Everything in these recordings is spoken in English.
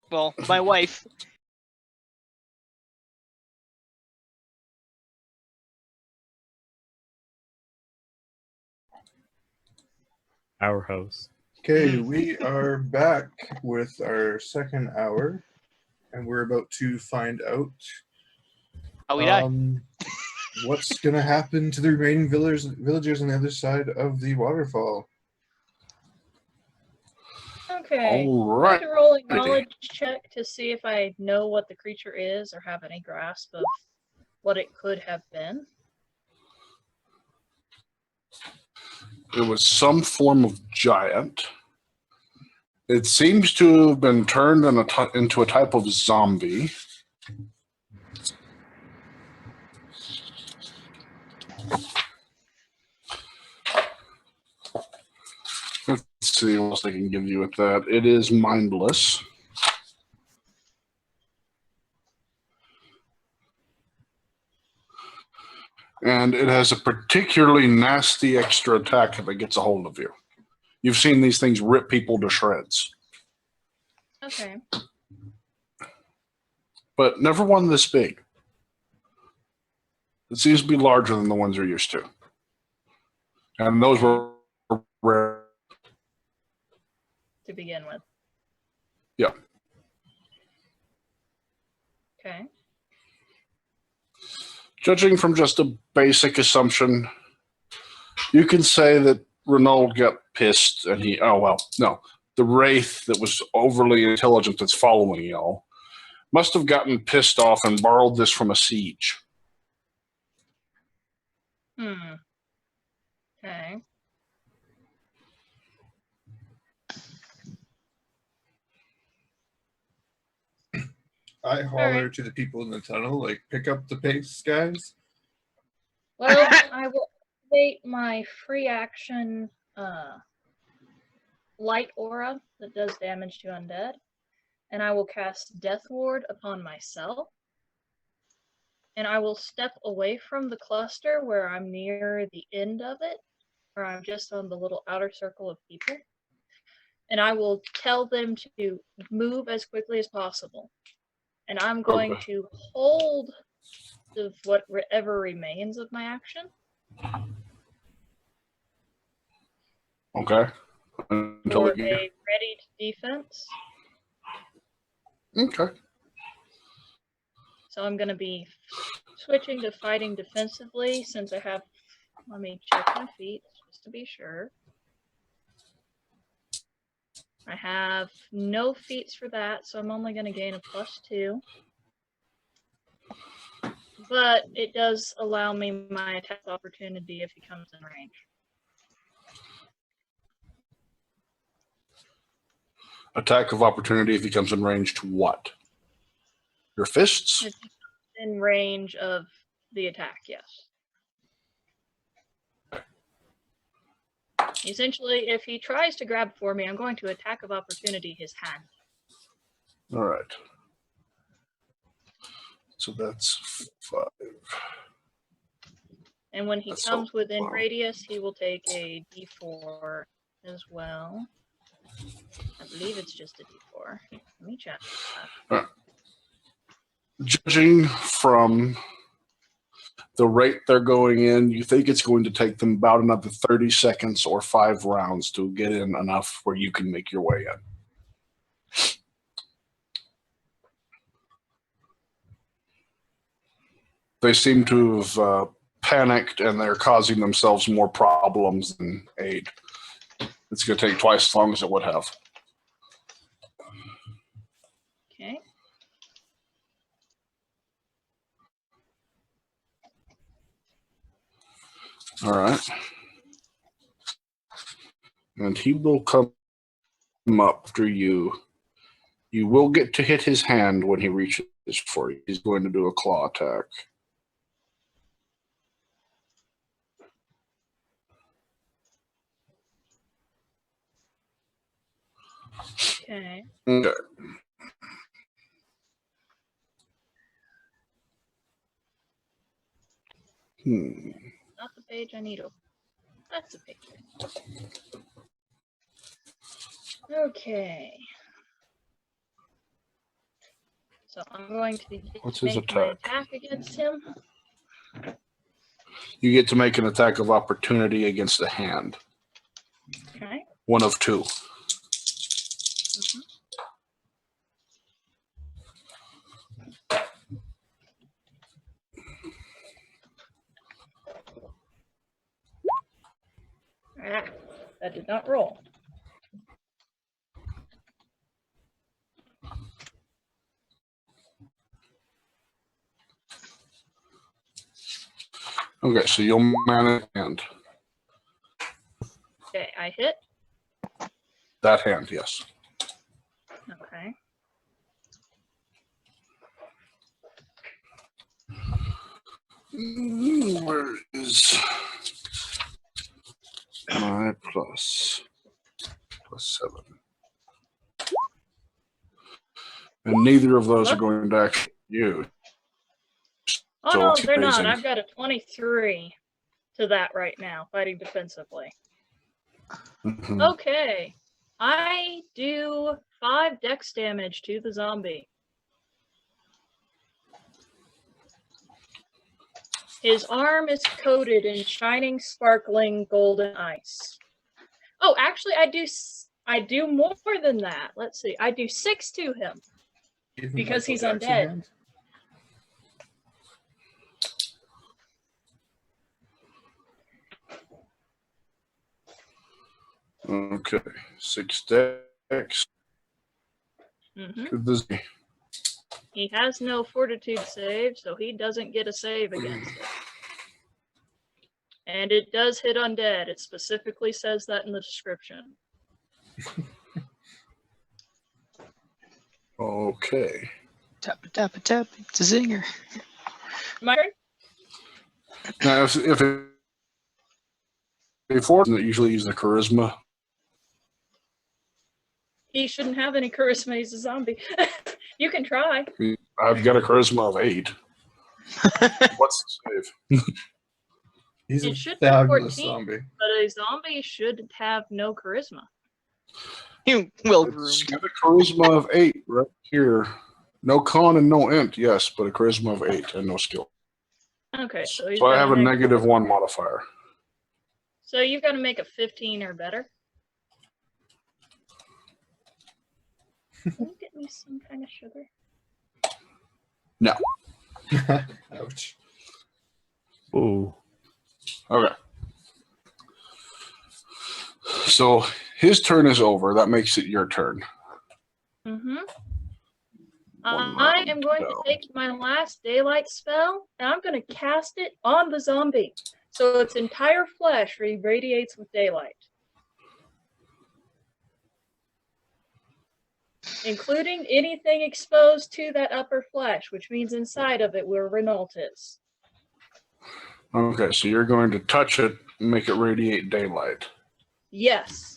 Well, my wife. Our host. Okay, we are back with our second hour, and we're about to find out How we die. what's going to happen to the remaining villagers on the other side of the waterfall. Okay. All I'm right. going to roll a knowledge check to see if I know what the creature is or have any grasp of what it could have been. It was some form of giant. It seems to have been turned into a type of zombie. Let's see what else I can give you with that. It is mindless. And it has a particularly nasty extra attack if it gets a hold of you. You've seen these things rip people to shreds. Okay. But never one this big. It seems to be larger than the ones you're used to. And those were rare. To begin with. Yeah. Okay. Judging from just a basic assumption, you can say that Renaud got pissed and the wraith that was overly intelligent that's following y'all must have gotten pissed off and borrowed this from a siege. Okay. I holler to the people in the tunnel, like, pick up the pace, guys. Well, I will activate my free action light aura that does damage to undead, and I will cast Death Ward upon myself. And I will step away from the cluster where I'm near the end of it, or I'm just on the little outer circle of people. And I will tell them to move as quickly as possible. And I'm going to hold whatever remains of my action. Okay. For a ready defense. Okay. So I'm going to be switching to fighting defensively since I have... Let me check my feet just to be sure. I have no feats for that, so I'm only going to gain a +2. But it does allow me my attack opportunity if he comes in range. Attack of opportunity if he comes in range to what? Your fists? If he comes in range of the attack, yes. Essentially, if he tries to grab for me, I'm going to attack of opportunity his hand. All right. So that's 5. And when he comes within radius, he will take a d4 as well. I believe it's just a d4. Let me check. Right. Judging from the rate they're going in, you think it's going to take them about another 30 seconds or 5 rounds to get in enough where you can make your way in. They seem to have panicked and they're causing themselves more problems than aid. It's going to take twice as long as it would have. Okay. All right. And he will come up after you. You will get to hit his hand when he reaches for you. He's going to do a claw attack. Okay. Okay. Not the page I need. That's the page. Okay. So I'm going to What's his make my attack? attack against him. You get to make an attack of opportunity against a hand. Okay. One of two. Mhm. Ah, that did not roll. Okay, so you'll manage hand. Okay, I hit. That hand, yes. Okay. Where is my plus 7? And neither of those are going to actually use. Oh So no, it's they're not. raising. I've got a 23 to that right now, fighting defensively. Mhm. Okay. I do 5 dex damage to the zombie. His arm is coated in shining, sparkling golden ice. Oh, actually, I do more than that. Let's see. I do 6 to him. Even Because Michael he's Jackson undead. hand? Okay, 6 dex. Mm-hmm. He has no fortitude save, so he doesn't get a save against it. And it does hit undead. It specifically says that in the description. Okay. Tap, tap, tap. It's a zinger. My turn? Now, if a fortune that usually use the charisma, He shouldn't have any charisma. He's a zombie. You can try. I've got a charisma of 8. What's the save? He's It a should be fabulous 14. zombie. But a zombie should have no charisma. You well It's groomed. got a charisma of 8 right here. No con and no int, yes, but a charisma of 8 and no skill. Okay, so he's So I got have a negative. -1 modifier. So you've got to make a 15 or better. Can you get me some kind of sugar? No. Ouch. Ooh. Okay. So his turn is over. That makes it your turn. Mm-hmm. One I round am going down. to take my last daylight spell, and I'm going to cast it on the zombie. So its entire flesh radiates with daylight. Including anything exposed to that upper flesh, which means inside of it where Renault is. Okay, so you're going to touch it and make it radiate daylight. Yes.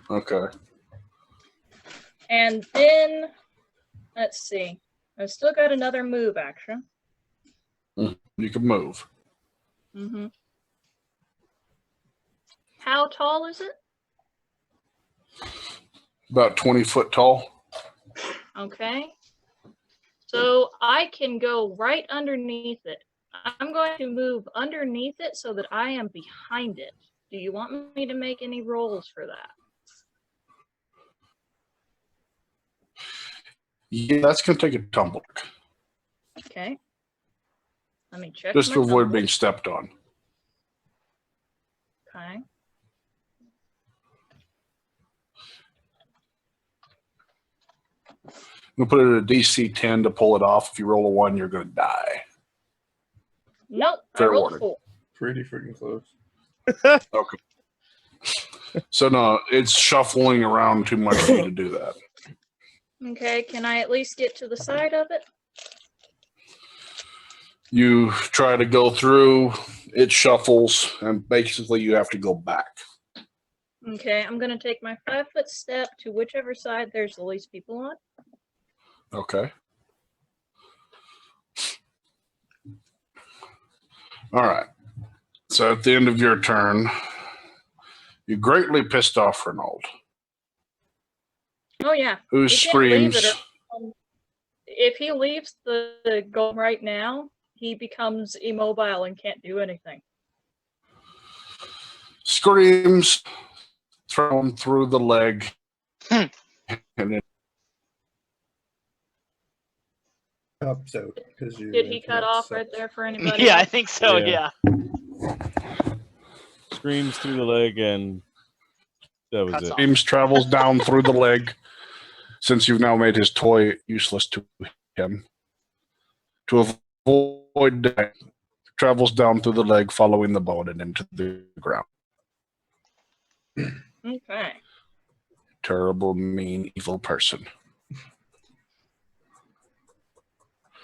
Okay. And then, let's see. I've still got another move action. You can move. Mm-hmm. How tall is it? About 20 foot tall. Okay. So I can go right underneath it. I'm going to move underneath it so that I am behind it. Do you want me to make any rolls for that? Yeah, that's going to take a tumble. Okay. Let me check. Just my to avoid tumble. being stepped on. Okay. We'll put it at a DC 10 to pull it off. If you roll a 1, you're going to die. Nope. Fair I rolled warning. 4. Pretty freaking close. Okay. So no, it's shuffling around too much for you to do that. Okay. Can I at least get to the side of it? You try to go through, it shuffles, and basically you have to go back. Okay. I'm going to take my 5-foot step to whichever side there's the least people on. Okay. All right. So at the end of your turn, you greatly pissed off Renault, Oh, yeah. who He can't leave screams. it if he leaves the golem right now, he becomes immobile and can't do anything. Screams, thrown through the leg, Hmm. and then Cups out because you. Did he cut off right there for anybody? Yeah, I else? think so. Yeah. Yeah. Screams through the leg, and that was Cuts it. off. screams, travels down through the leg. Since you've now made his toy useless to him, to avoid death, travels down through the leg, following the bone and into the ground. Okay. Terrible, mean, evil person.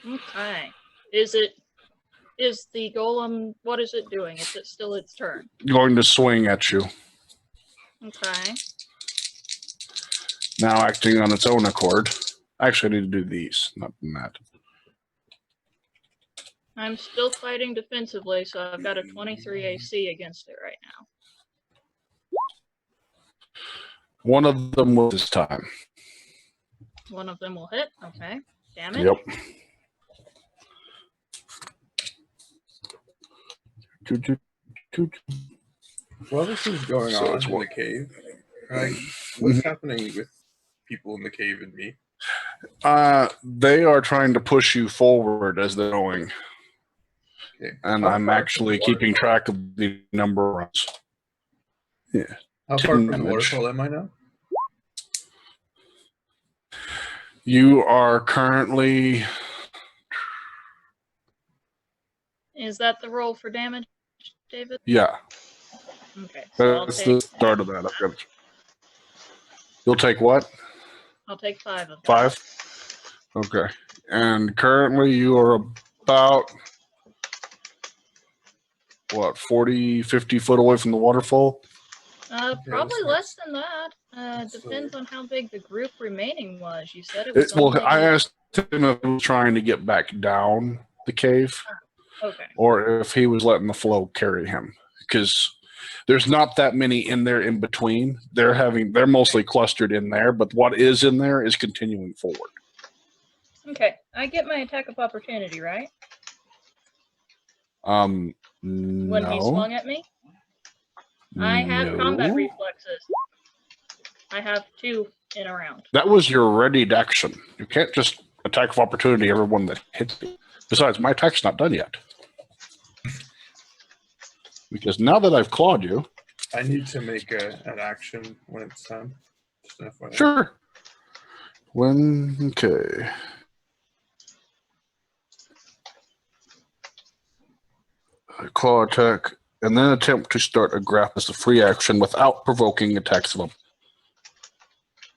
Okay. Is the golem, what is it doing? Is it still its turn? Going to swing at you. Okay. Now acting on its own accord. Actually, I need to do these, not that. I'm still fighting defensively, so I've got a 23 AC against it right now. One of them will this time. One of them will hit. Okay. Damage. Yep. While this is going So on it's in what- the cave, right, what's happening with people in the cave and me? They are trying to push you forward as they're going. Okay. And How I'm far actually from the keeping track of the number of runs. How far from the damage. waterfall am I now? You are currently Is that the roll for damage, David? yeah. Okay. So I'll That's take, the start of that. I've got it. You'll take what? I'll take 5 of them. 5? Okay. And currently you are about what, 40, 50 foot away from the waterfall? Probably that's less than that. So- Depends on how big the group remaining was. You said it was Well, only... I asked him if he was trying to get back down the cave Okay. or if he was letting the flow carry him. Because there's not that many in there in between. They're mostly clustered in there, but what is in there is continuing forward. Okay. I get my attack of opportunity, right? When he No. swung at me? I have combat No. reflexes. I have 2 in a round. That was your readied action. You can't just attack of opportunity everyone that hits you. Besides, my attack's not done yet. Because now that I've clawed you, I need to make an action when it's time. Just an FYI. sure. Okay. A claw attack, and then attempt to start a grapple as a free action without provoking attacks of them.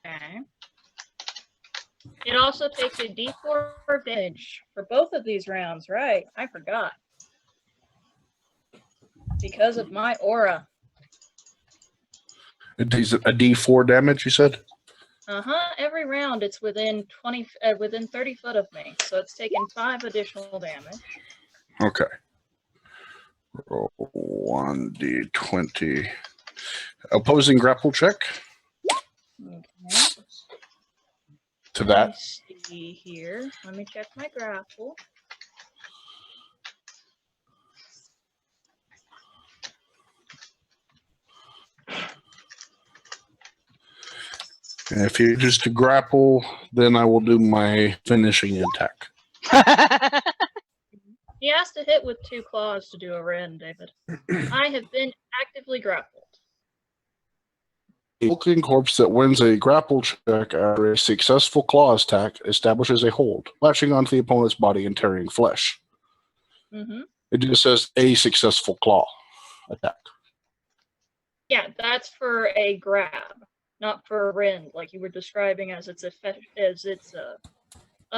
Okay. It also takes a D4 damage for both of these rounds, right? I forgot. Because of my aura. It takes a D4 damage, you said? Every round it's within 30 foot of me, so it's taken 5 additional damage. Okay. Roll 1d20. Opposing grapple check Okay. to Let that. me see here. Let me check my grapple. And if you choose to grapple, then I will do my finishing attack. He has to hit with 2 claws to do a rend, David. I have been actively grappled. A hulking corpse that wins a grapple check after a successful claw attack establishes a hold, latching onto the opponent's body and tearing flesh. Mm-hmm. It just says a successful claw attack. Yeah, that's for a grab, not for a rend, like you were describing as its other.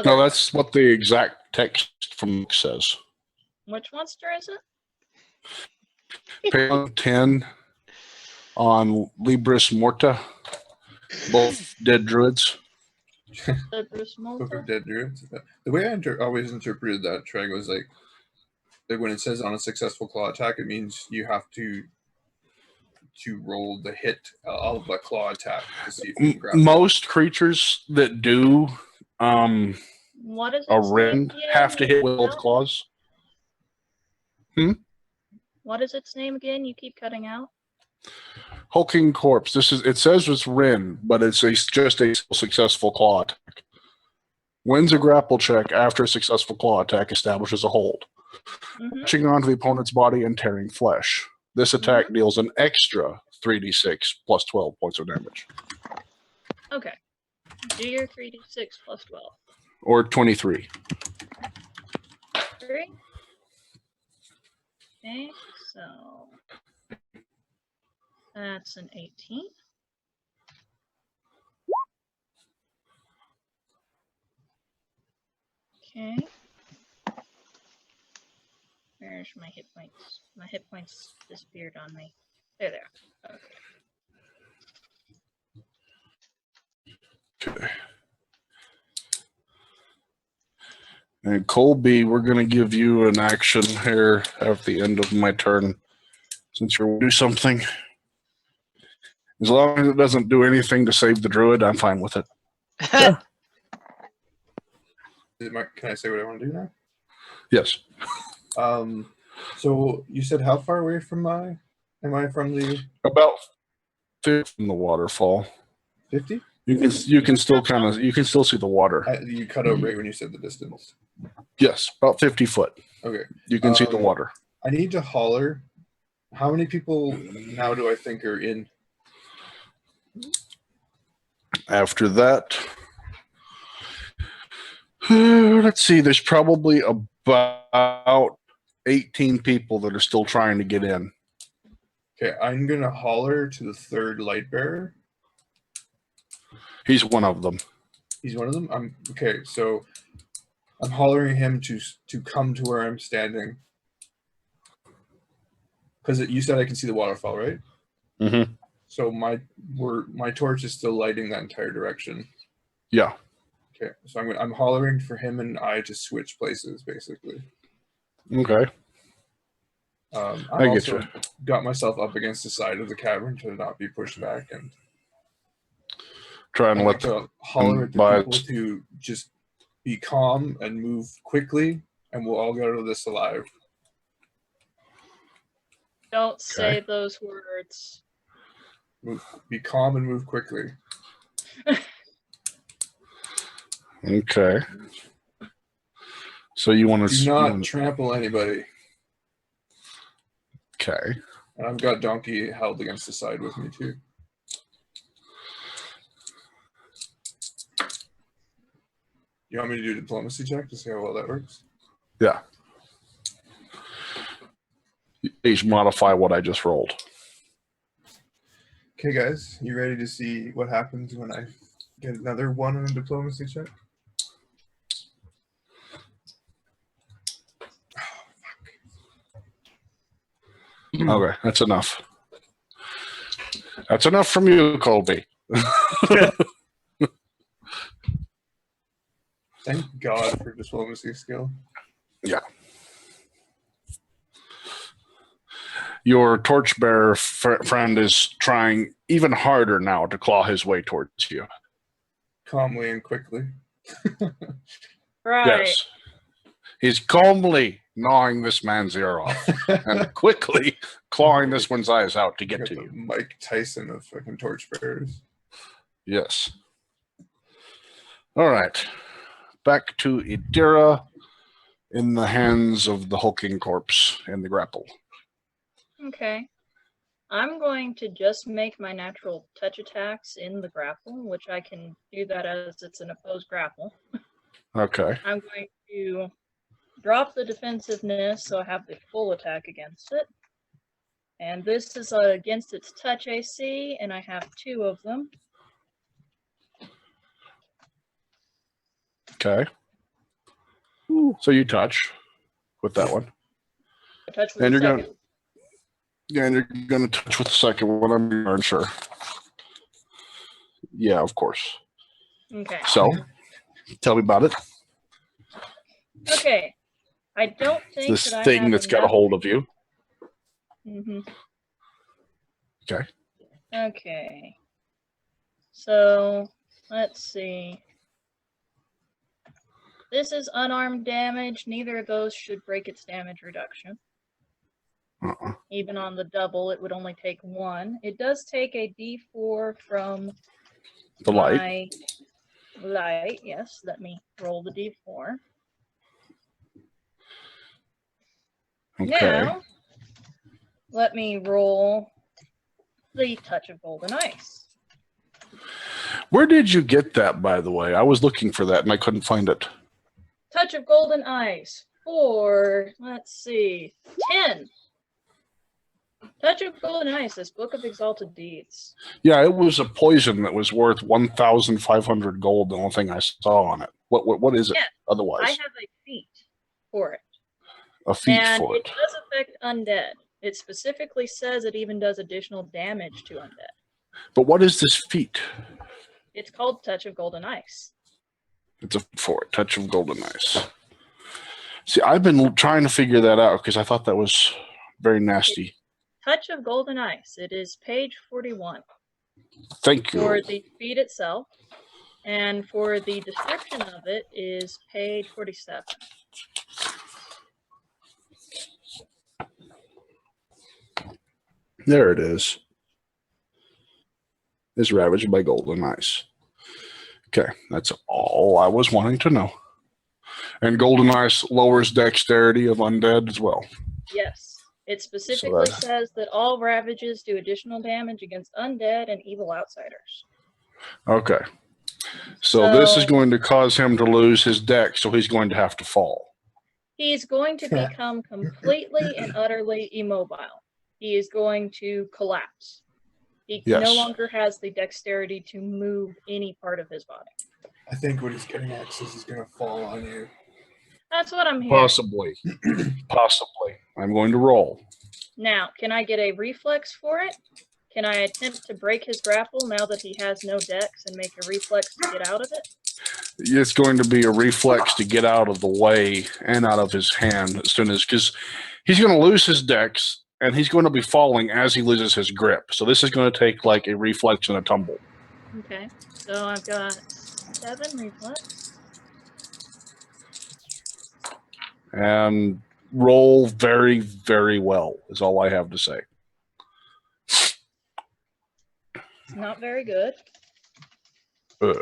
No, that's what the exact text from Nick says. Which monster is it? Page 10 on Libris Morta, both dead druids. The Bruce Book Malta? of Dead Druids. The way I always interpreted that, Sragg, was like when it says on a successful claw attack, it means you have to roll the hit of a claw attack to see if you can grab it. Most creatures that do What is A its Rin name again? have to hit with both Out? claws. What is its name again? You keep cutting out. Hulking Corpse. It says it's Rin, but it's just a successful claw attack. Wins a grapple check after a successful claw attack establishes a hold. Mm-hmm. Latching onto the opponent's body and tearing flesh. This attack deals an extra 3d6 plus 12 points of damage. Okay. Do your 3d6 plus 12. Or 23. 3. Okay, so that's an 18. Okay. Where's my hit points? My hit points disappeared on me. There they are. Okay. Okay. And Colby, we're going to give you an action here at the end of my turn. Since you're do something. As long as it doesn't do anything to save the druid, I'm fine with it. Can I say what I want to do now? Yes. So you said how far away from am I from the About 50 from the waterfall. 50? You can still see the water. You cut out right when you said the distance. Yes, about 50 foot. Okay. You can see the water. I need to holler. How many people now do I think are in? After that, let's see, there's probably about 18 people that are still trying to get in. Okay, I'm going to holler to the third light bearer. He's one of them. He's one of them? Okay, so I'm hollering him to come to where I'm standing. Because you said I can see the waterfall, right? Mm-hmm. So my torch is still lighting that entire direction. Yeah. Okay, so I'm hollering for him and I to switch places, basically. Okay. I also got myself up against the side of the cavern to not be pushed back, and try and let to holler at the people to just be calm and move quickly, and we'll all get out of this alive. Don't say those words. Be calm and move quickly. Okay. So you want to do not trample anybody. Okay. And I've got Donkey held against the side with me too. You want me to do a diplomacy check to see how well that works? Yeah. Please modify what I just rolled. Okay, guys, you ready to see what happens when I get another 1 on a diplomacy check? Okay, that's enough. That's enough from you, Colby. Thank God for diplomacy skill. Yeah. Your torchbearer friend is trying even harder now to claw his way towards you. Calmly and quickly. Right. Yes. He's calmly gnawing this man's ear off and quickly clawing this one's eyes out to get to you. Mike Tyson of fucking torchbearers. Yes. All right. Back to Idira in the hands of the hulking corpse in the grapple. Okay. I'm going to just make my natural touch attacks in the grapple, which I can do that as it's an opposed grapple. Okay. I'm going to drop the defensiveness so I have the full attack against it. And this is against its touch AC, and I have 2 of them. Okay. So you touch with that one. I touch with And the you're second. And you're going to touch with the second one, I'm sure. Yeah, of course. Okay. So, tell me about it. Okay. I don't think This that I thing have that's got a enough. hold of you. Mm-hmm. Okay. Okay. So, let's see. This is unarmed damage. Neither of those should break its damage reduction. Even on the double, it would only take 1. It does take a d4 from The light. my light. Yes, let me roll the d4. Okay. Now, let me roll the Touch of Golden Ice. Where did you get that, by the way? I was looking for that and I couldn't find it. Touch of Golden Ice for, let's see, 10. Touch of Golden Ice, this Book of Exalted Deeds. Yeah, it was a poison that was worth 1,500 gold. The only thing I saw on it. What is it? Yeah, Otherwise, I have a feat for it. a feat And for it it. does affect undead. It specifically says it even does additional damage to undead. But what is this feat? It's called Touch of Golden Ice. It's a fort. Touch of Golden Ice. See, I've been trying to figure that out because I thought that was very nasty. Touch of Golden Ice. It is page 41 Thank you. for the feat itself. And for the description of it is page 47. There it is. Is ravaged by golden ice. Okay, that's all I was wanting to know. And golden ice lowers dexterity of undead as well. Yes. It specifically that- says that all ravages do additional damage against undead and evil outsiders. Okay. So this is So- going to cause him to lose his dex, so he's going to have to fall. He's going to become completely and utterly immobile. He is going to collapse. He Yes. no longer has the dexterity to move any part of his body. I think what he's getting at is he's going to fall on you. That's what I'm hearing. Possibly. Possibly. I'm going to roll. Now, can I get a reflex for it? Can I attempt to break his grapple now that he has no dex and make a reflex to get out of it? It's going to be a reflex to get out of the way and out of his hand as soon as, because he's going to lose his dex and he's going to be falling as he loses his grip. So this is going to take like a reflex and a tumble. Okay, so I've got 7 reflex. And roll very, very well is all I have to say. It's not very good. Ugh.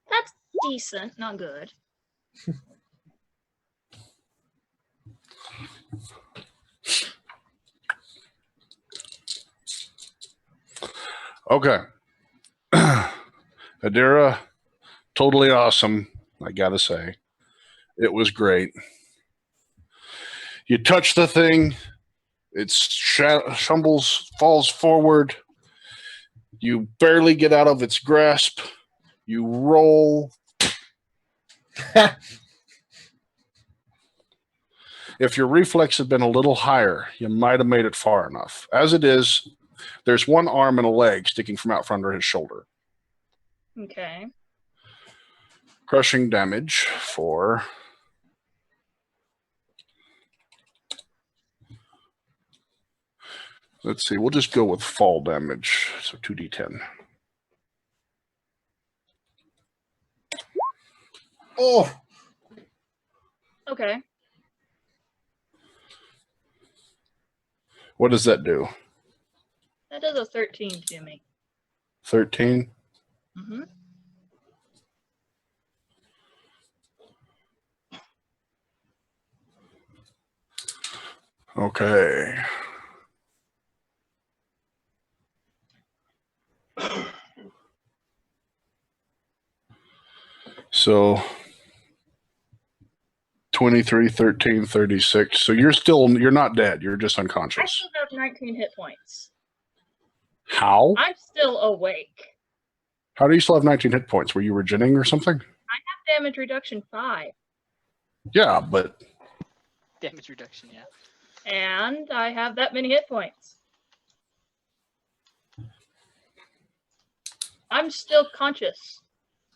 That's decent, not good. Okay. Adira, totally awesome, I gotta say. It was great. You touch the thing, it stumbles, falls forward. You barely get out of its grasp. You roll. If your reflex had been a little higher, you might have made it far enough. As it is, there's one arm and a leg sticking from out from under his shoulder. Okay. Crushing damage for... Let's see, we'll just go with fall damage. So 2d10. Oh, Okay. What does that do? That does a 13 to me. 13? Mm-hmm. Okay. So 23, 13, 36. So you're not dead. You're just I unconscious. still have 19 hit points. How? I'm still awake. How do you still have 19 hit points? Were you regening or something? Damage reduction 5. Yeah, but Damage reduction, yeah. And I have that many hit points. I'm still conscious.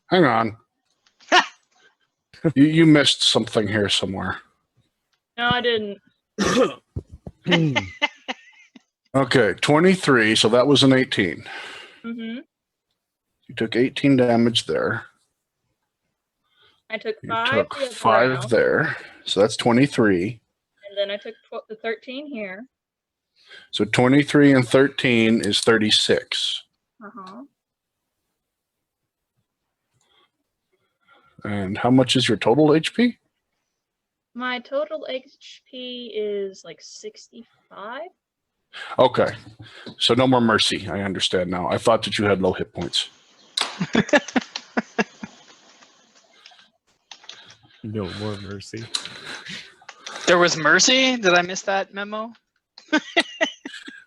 hang on. You missed something here somewhere. No, I didn't. Okay, 23, so that was an 18. Mm-hmm. You took 18 damage there. I took You 5 took the other 5 round, there. So that's 23. and then I took 13 here. So 23 and 13 is 36. Uh-huh. And how much is your total HP? My total HP is like 65. Okay. So no more mercy. I understand now. I thought that you had low hit points. No more mercy. There was mercy? Did I miss that memo?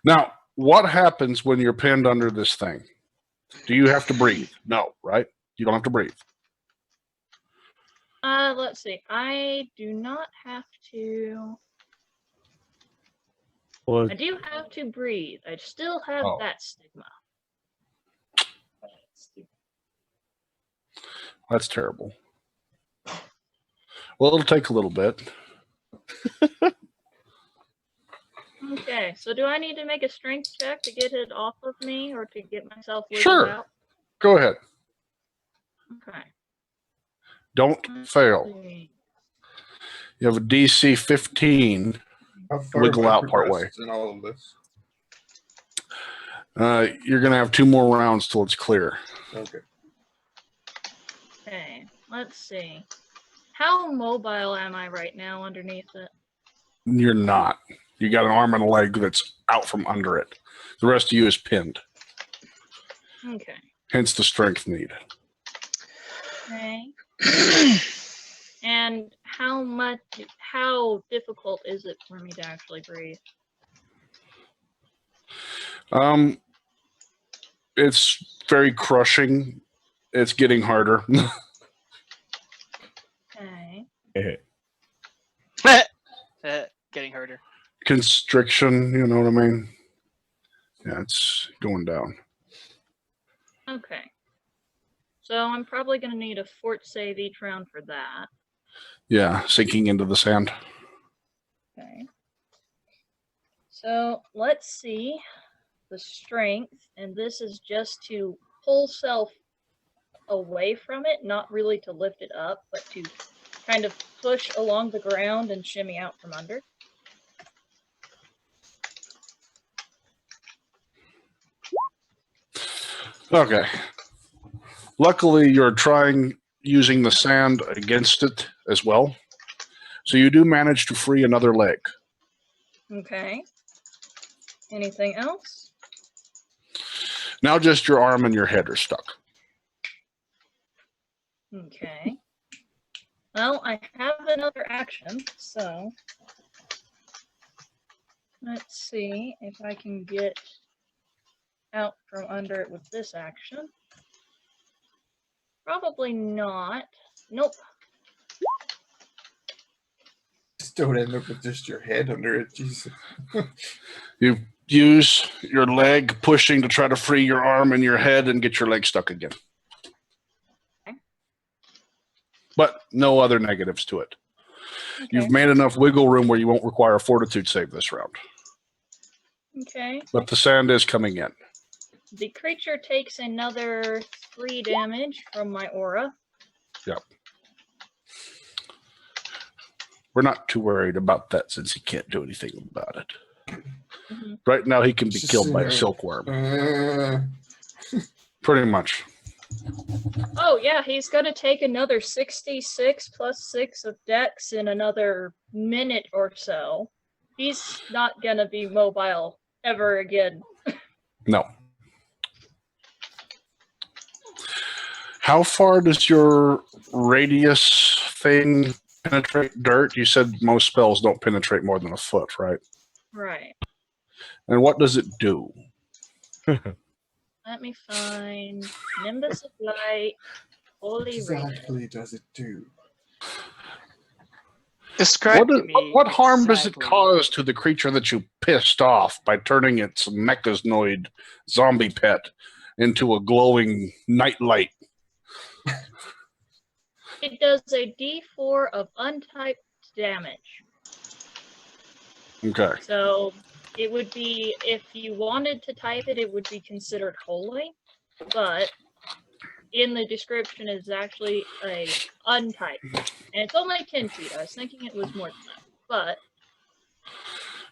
Now, what happens when you're pinned under this thing? Do you have to breathe? No, right? You don't have to breathe. Let's see. I do not have to. Well, I do have to breathe. I still have Oh. that stigma. That's terrible. Well, it'll take a little bit. Okay, so do I need to make a strength check to get it off of me or to get myself wiggled Sure. out? Go ahead. Okay. Don't Let's fail. see. You have a DC 15. How far Wiggle have I out part way. progressed in all of this? You're going to have 2 more rounds till it's clear. Okay. Okay, let's see. How mobile am I right now underneath it? You're not. You got an arm and a leg that's out from under it. The rest of you is pinned. Okay. Hence the strength need. Okay. And how difficult is it for me to actually breathe? It's very crushing. It's getting harder. Okay. Getting harder. Constriction, you know what I mean? Yeah, it's going down. Okay. So I'm probably going to need a fort save each round for that. Yeah, sinking into the sand. Okay. So let's see the strength, and this is just to pull self away from it, not really to lift it up, but to kind of push along the ground and shimmy out from under. Okay. Luckily, you're trying using the sand against it as well. So you do manage to free another leg. Okay. Anything else? Now just your arm and your head are stuck. Okay. Well, I have another action, so let's see if I can get out from under it with this action. Probably not. Nope. Just don't end up with just your head under it. Jesus. You use your leg pushing to try to free your arm and your head and get your leg stuck again. Okay. But no other negatives to it. Okay. You've made enough wiggle room where you won't require a fortitude save this round. Okay. But the sand is coming in. The creature takes another 3 damage from my aura. Yep. We're not too worried about that since he can't do anything about it. Mm-hmm. Right now, he can be Just killed by a there. silkworm. Uh, Pretty much. Oh, yeah, he's going to take another 66 plus 6 of dex in another minute or so. He's not going to be mobile ever again. No. How far does your radius thing penetrate dirt? You said most spells don't penetrate more than a foot, right? Right. And what does it do? Let me find Nimbus of Light, what Holy Radiance. exactly does it do? Describe to me What harm does it exactly. cause to the creature that you pissed off by turning its mechaznoid zombie pet into a glowing nightlight? It does a d4 of untyped damage. Okay. So it would be, if you wanted to type it, it would be considered holy. But in the description is actually a untyped, and it's only 10 feet. I was thinking it was more than that, but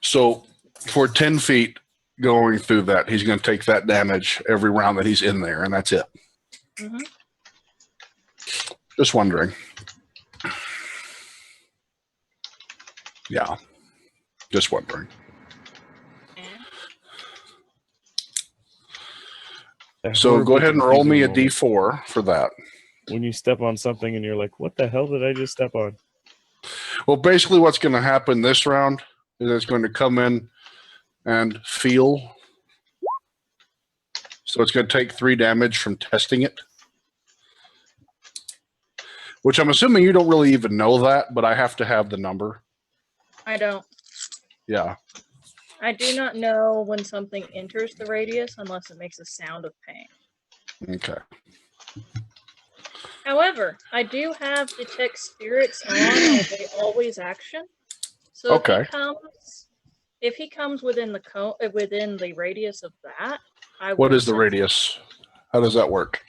So for 10 feet going through that, he's going to take that damage every round that he's in there, and that's it. mhm. Just wondering. Yeah. Just wondering. That So go horrible, ahead and roll me a confusing moment d4 for that. when you step on something and you're like, "What the hell did I just step on?" Well, basically what's going to happen this round is it's going to come in and feel. So it's going to take 3 damage from testing it. Which I'm assuming you don't really even know that, but I have to have the number. I don't. Yeah. I do not know when something enters the radius unless it makes a sound of pain. Okay. However, I do have detect spirits on they always action. So Okay. if he comes within the within the radius of that, What is the radius? How does that work?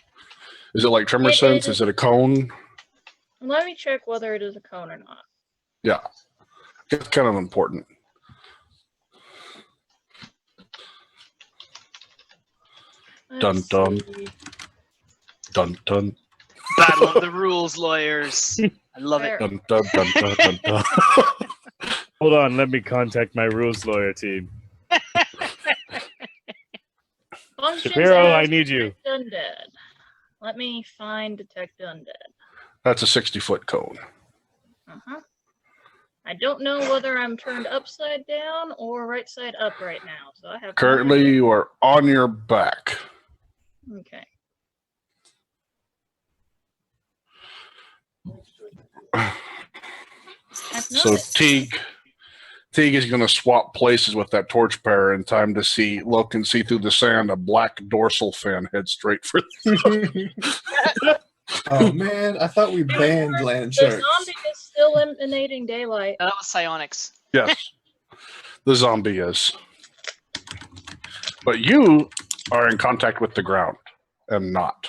Is it like tremor It sense? is- Is it a cone? Let me check whether it is a cone or not. Yeah. It's kind of important. Dun, Let's dun. see. Dun dun. Battle of the rules, lawyers. I love it. There. Dun dun dun dun dun dun. Hold on, let me contact my rules lawyer team. Functions Shapiro, I as need you. Detect Undead. Let me find Detect Undead. That's a 60-foot cone. Uh-huh. I don't know whether I'm turned upside down or right side up right now, so I have no Currently, idea. you are on your back. Okay. I've So noticed. Teague is going to swap places with that torchbearer in time to look and see through the sand. A black dorsal fin head straight for. Oh man, I thought we banned land The sharks. zombie is still emanating daylight. That was psionics. Yes, the zombie is. But you are in contact with the ground and not.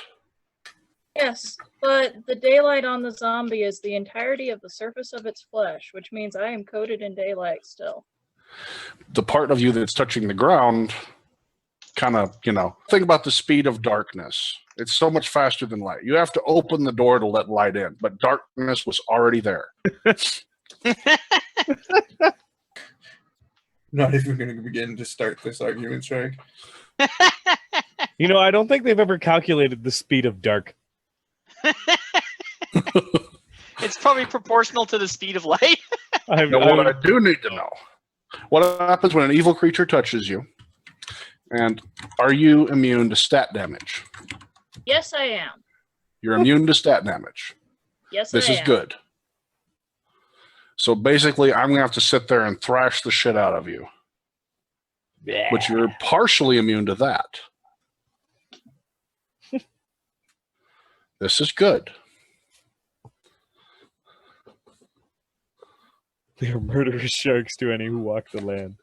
Yes, but the daylight on the zombie is the entirety of the surface of its flesh, which means I am coated in daylight still. The part of you that's touching the ground kind of, think about the speed of darkness. It's so much faster than light. You have to open the door to let light in, but darkness was already there. Not even going to begin to start this argument, Sragg. I don't think they've ever calculated the speed of dark. It's probably proportional to the speed of light. Now, what I do need to know, what happens when an evil creature touches you, and are you immune to stat damage? Yes, I am. You're immune to stat damage. Yes, This I is am. good. So basically, I'm going to have to sit there and thrash the shit out of you. But you're partially immune to that. This is good. They are murderous sharks to any who walk the land.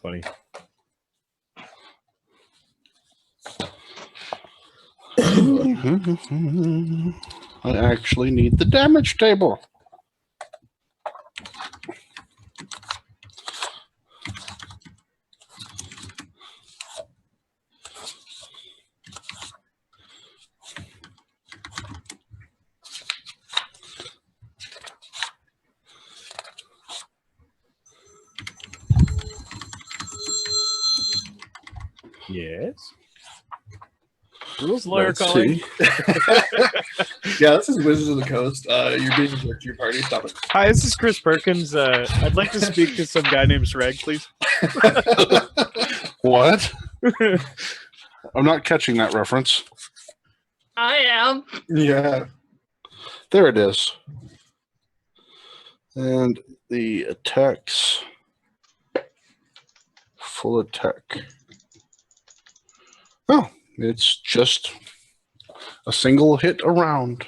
Funny. I actually need the damage table. Yes. Rules lawyer Let's calling. see. Yeah, this is Wizards of the Coast. You're being a jerk to your party. Stop it. Hi, this is Chris Perkins. I'd like to speak to some guy named Sragg, please. What? I'm not catching that reference. I am. Yeah. There it is. And the attacks. Full attack. Oh, it's just a single hit around.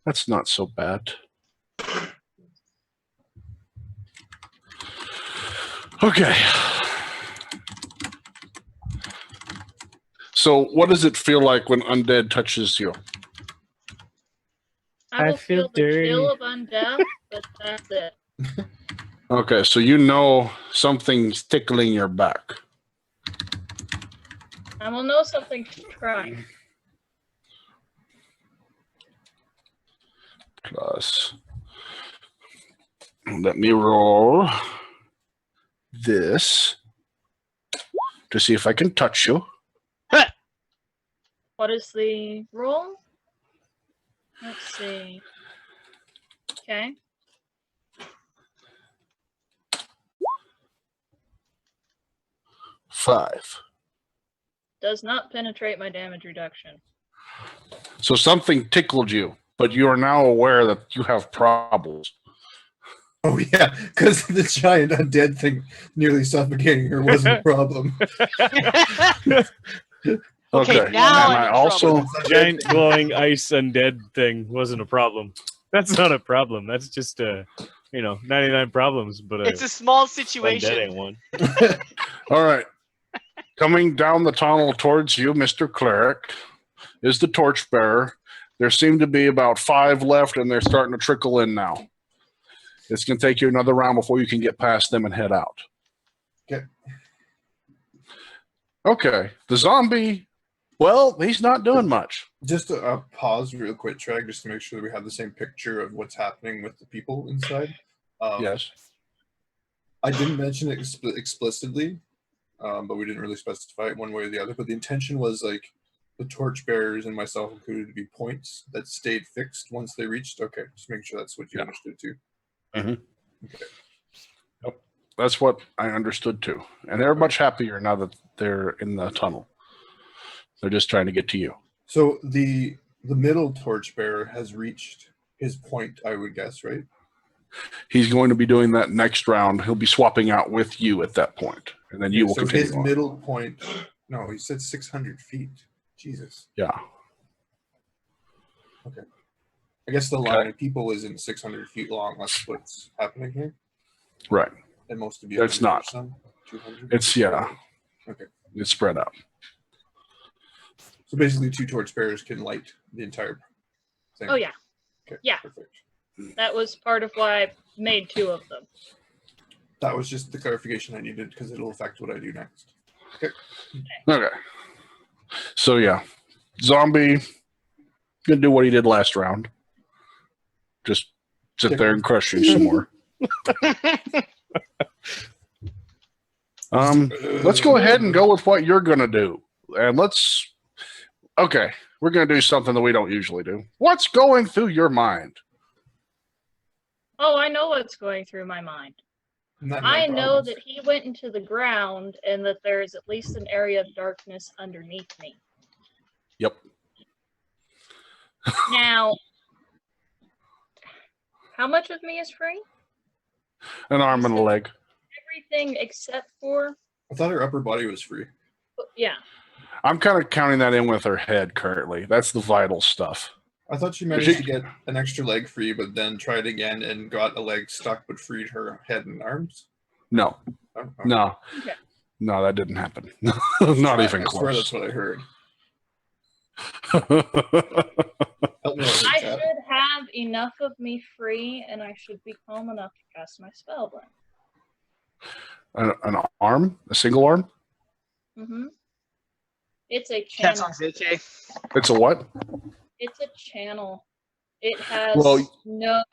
That's not so bad. Okay. So, what does it feel like when undead touches you? I I will feel feel the chill dirty. of undeath, but that's it. Okay, so you know something's tickling your back. I will know something's trying. Plus, let me roll this to see if I can touch you. What is the roll? Let's see. Okay. Five. Does not penetrate my damage reduction. So something tickled you, but you are now aware that you have problems. Oh yeah, because the giant undead thing nearly suffocating her wasn't a problem. Okay, now and I'm I in also trouble. Giant glowing ice undead thing wasn't a problem. That's not a problem. That's just 99 problems, but It's a small undead situation. ain't one. all right. Coming down the tunnel towards you, Mr. Cleric, is the torchbearer. There seem to be about 5 left, and they're starting to trickle in now. It's going to take you another round before you can get past them and head out. Okay. Okay. The zombie, well, he's not doing much. Just a pause real quick, Sragg, just to make sure that we have the same picture of what's happening with the people inside. Yes. I didn't mention it explicitly, but we didn't really specify it one way or the other. But the intention was like the torchbearers and myself included to be points that stayed fixed once they reached. Okay, just making sure that's what you understood too. Yep. That's what I understood too. And they're much happier now that they're in the tunnel. They're just trying to get to you. So the middle torchbearer has reached his point, I would guess, right? He's going to be doing that next round. He'll be swapping out with you at that point, and then you will So continue. his on. middle point. No, he said 600 feet. Jesus. Yeah. I guess the line of people isn't 600 feet long. That's what's happening here. Right. And most of you. It's not. 200. It's Okay. It's spread out. So basically, 2 torchbearers can light the entire thing. Oh yeah, Okay. yeah. Perfect. that was part of why I made 2 of them. That was just the clarification I needed because it'll affect what I do next. Okay. So yeah, zombie gonna do what he did last round. Just sit there and crush you some more. Let's go ahead and go with what you're gonna do, and Okay, we're gonna do something that we don't usually do. What's going through your mind? Oh, I know what's going through my mind. I know that he went into the ground and that there's at least an area of darkness underneath me. Yep. Now, how much of me is free? An arm and a leg. Everything except for, I thought her upper body was free. yeah. I'm kind of counting that in with her head currently. That's the vital stuff. I thought she managed to get an extra leg free, but then tried again and got a leg stuck, but freed her head and arms. No. Oh, oh. No. Okay. No, that didn't happen. Not even I swear close. that's what I heard. Help me out, I chat. should have enough of me free, and I should be calm enough to cast my spell then. An arm? A single arm? Mm-hmm. It's a Cat's channel. on vacay. It's a what? It's a channel. It has no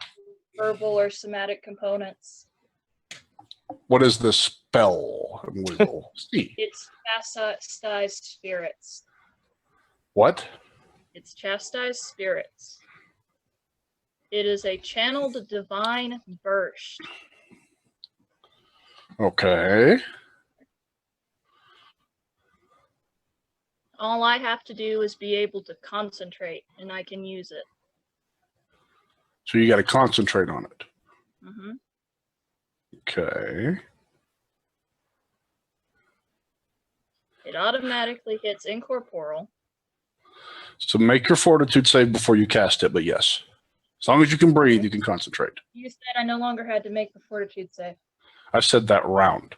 verbal or somatic components. What is this spell? And we will see. It's chastised spirits. What? It's chastised spirits. It is a channeled divine burst. Okay. All I have to do is be able to concentrate, and I can use it. So you got to concentrate on it. Mm-hmm. Okay. It automatically hits incorporeal. So make your fortitude save before you cast it, but yes. As long as you can breathe, you can concentrate. You said I no longer had to make the fortitude save. I've said that round.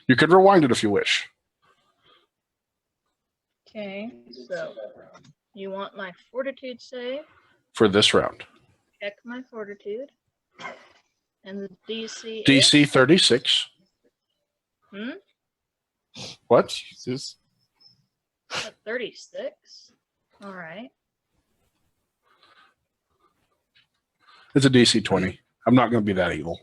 You could rewind it if you wish. Okay, so you want my fortitude save? For this round. Check my fortitude. And the DC is? DC 36. Hmm? What? Jesus. At 36. Alright. It's a DC 20. I'm not going to be that evil.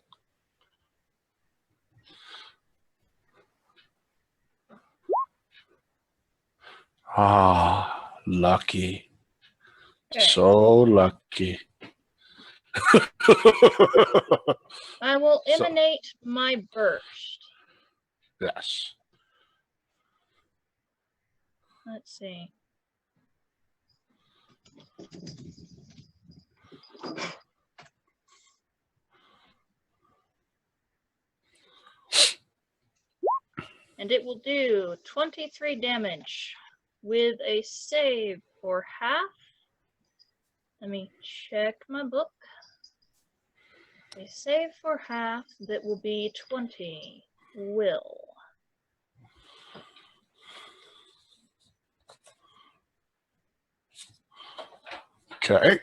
Ah, lucky. Okay. So lucky. I will So- emanate my burst. Yes. Let's see. And it will do 23 damage with a save for half. Let me check my book. A save for half that will be 20. Will. Okay.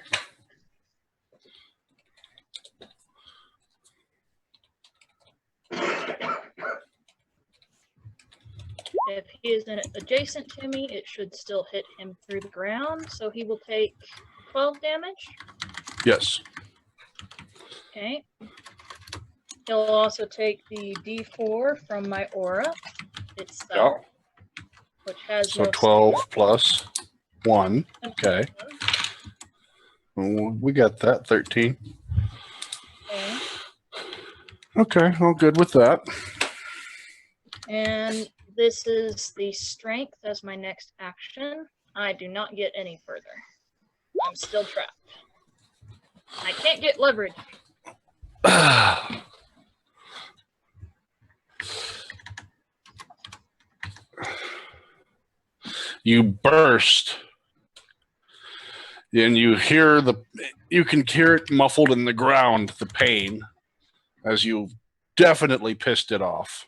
If he is adjacent to me, it should still hit him through the ground, so he will take 12 damage. Yes. Okay. He'll also take the D4 from my aura itself, which has So no 12 save. plus 1. Okay. We got that. 13. Okay. Okay. All good with that. And this is the strength as my next action. I do not get any further. I'm still trapped. I can't get leverage. You burst. And you can hear it muffled in the ground, the pain, as you definitely pissed it off.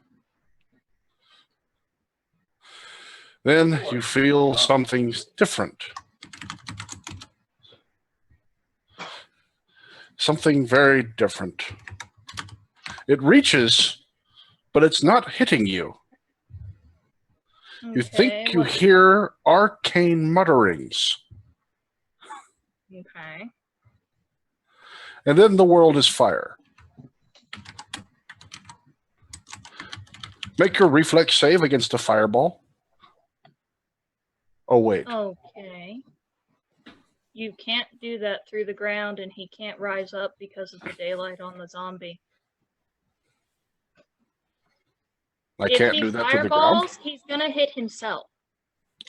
Then you feel something different. Something very different. It reaches, but it's not hitting you. You think you hear arcane mutterings. Okay. And then the world is fire. Make your reflex save against a fireball. Oh, wait. Okay. You can't do that through the ground, and he can't rise up because of the daylight on the zombie. I If can't he do that to the ground. fireballs, he's gonna hit himself.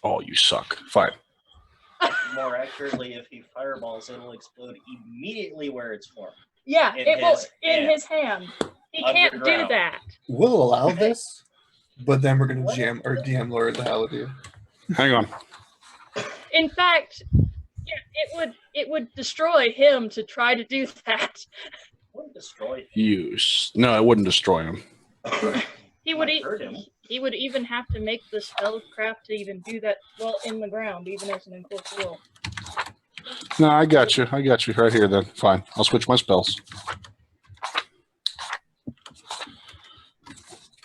Oh, you suck. Fine. More accurately, if he fireballs, it'll explode immediately where it's formed. Yeah, In it will his in hand. his hand. He can't do Underground. that. We'll allow this, but then we're gonna jam or DM lure the hell out of you. Hang on. In fact, yeah, it would destroy him to try to do that. Wouldn't destroy him. Use. No, it wouldn't destroy him. He would Might hurt him. he would even have to make the spellcraft to even do that well in the ground, even as an enclosed world. No, I got you. I got you right here then. Fine. I'll switch my spells.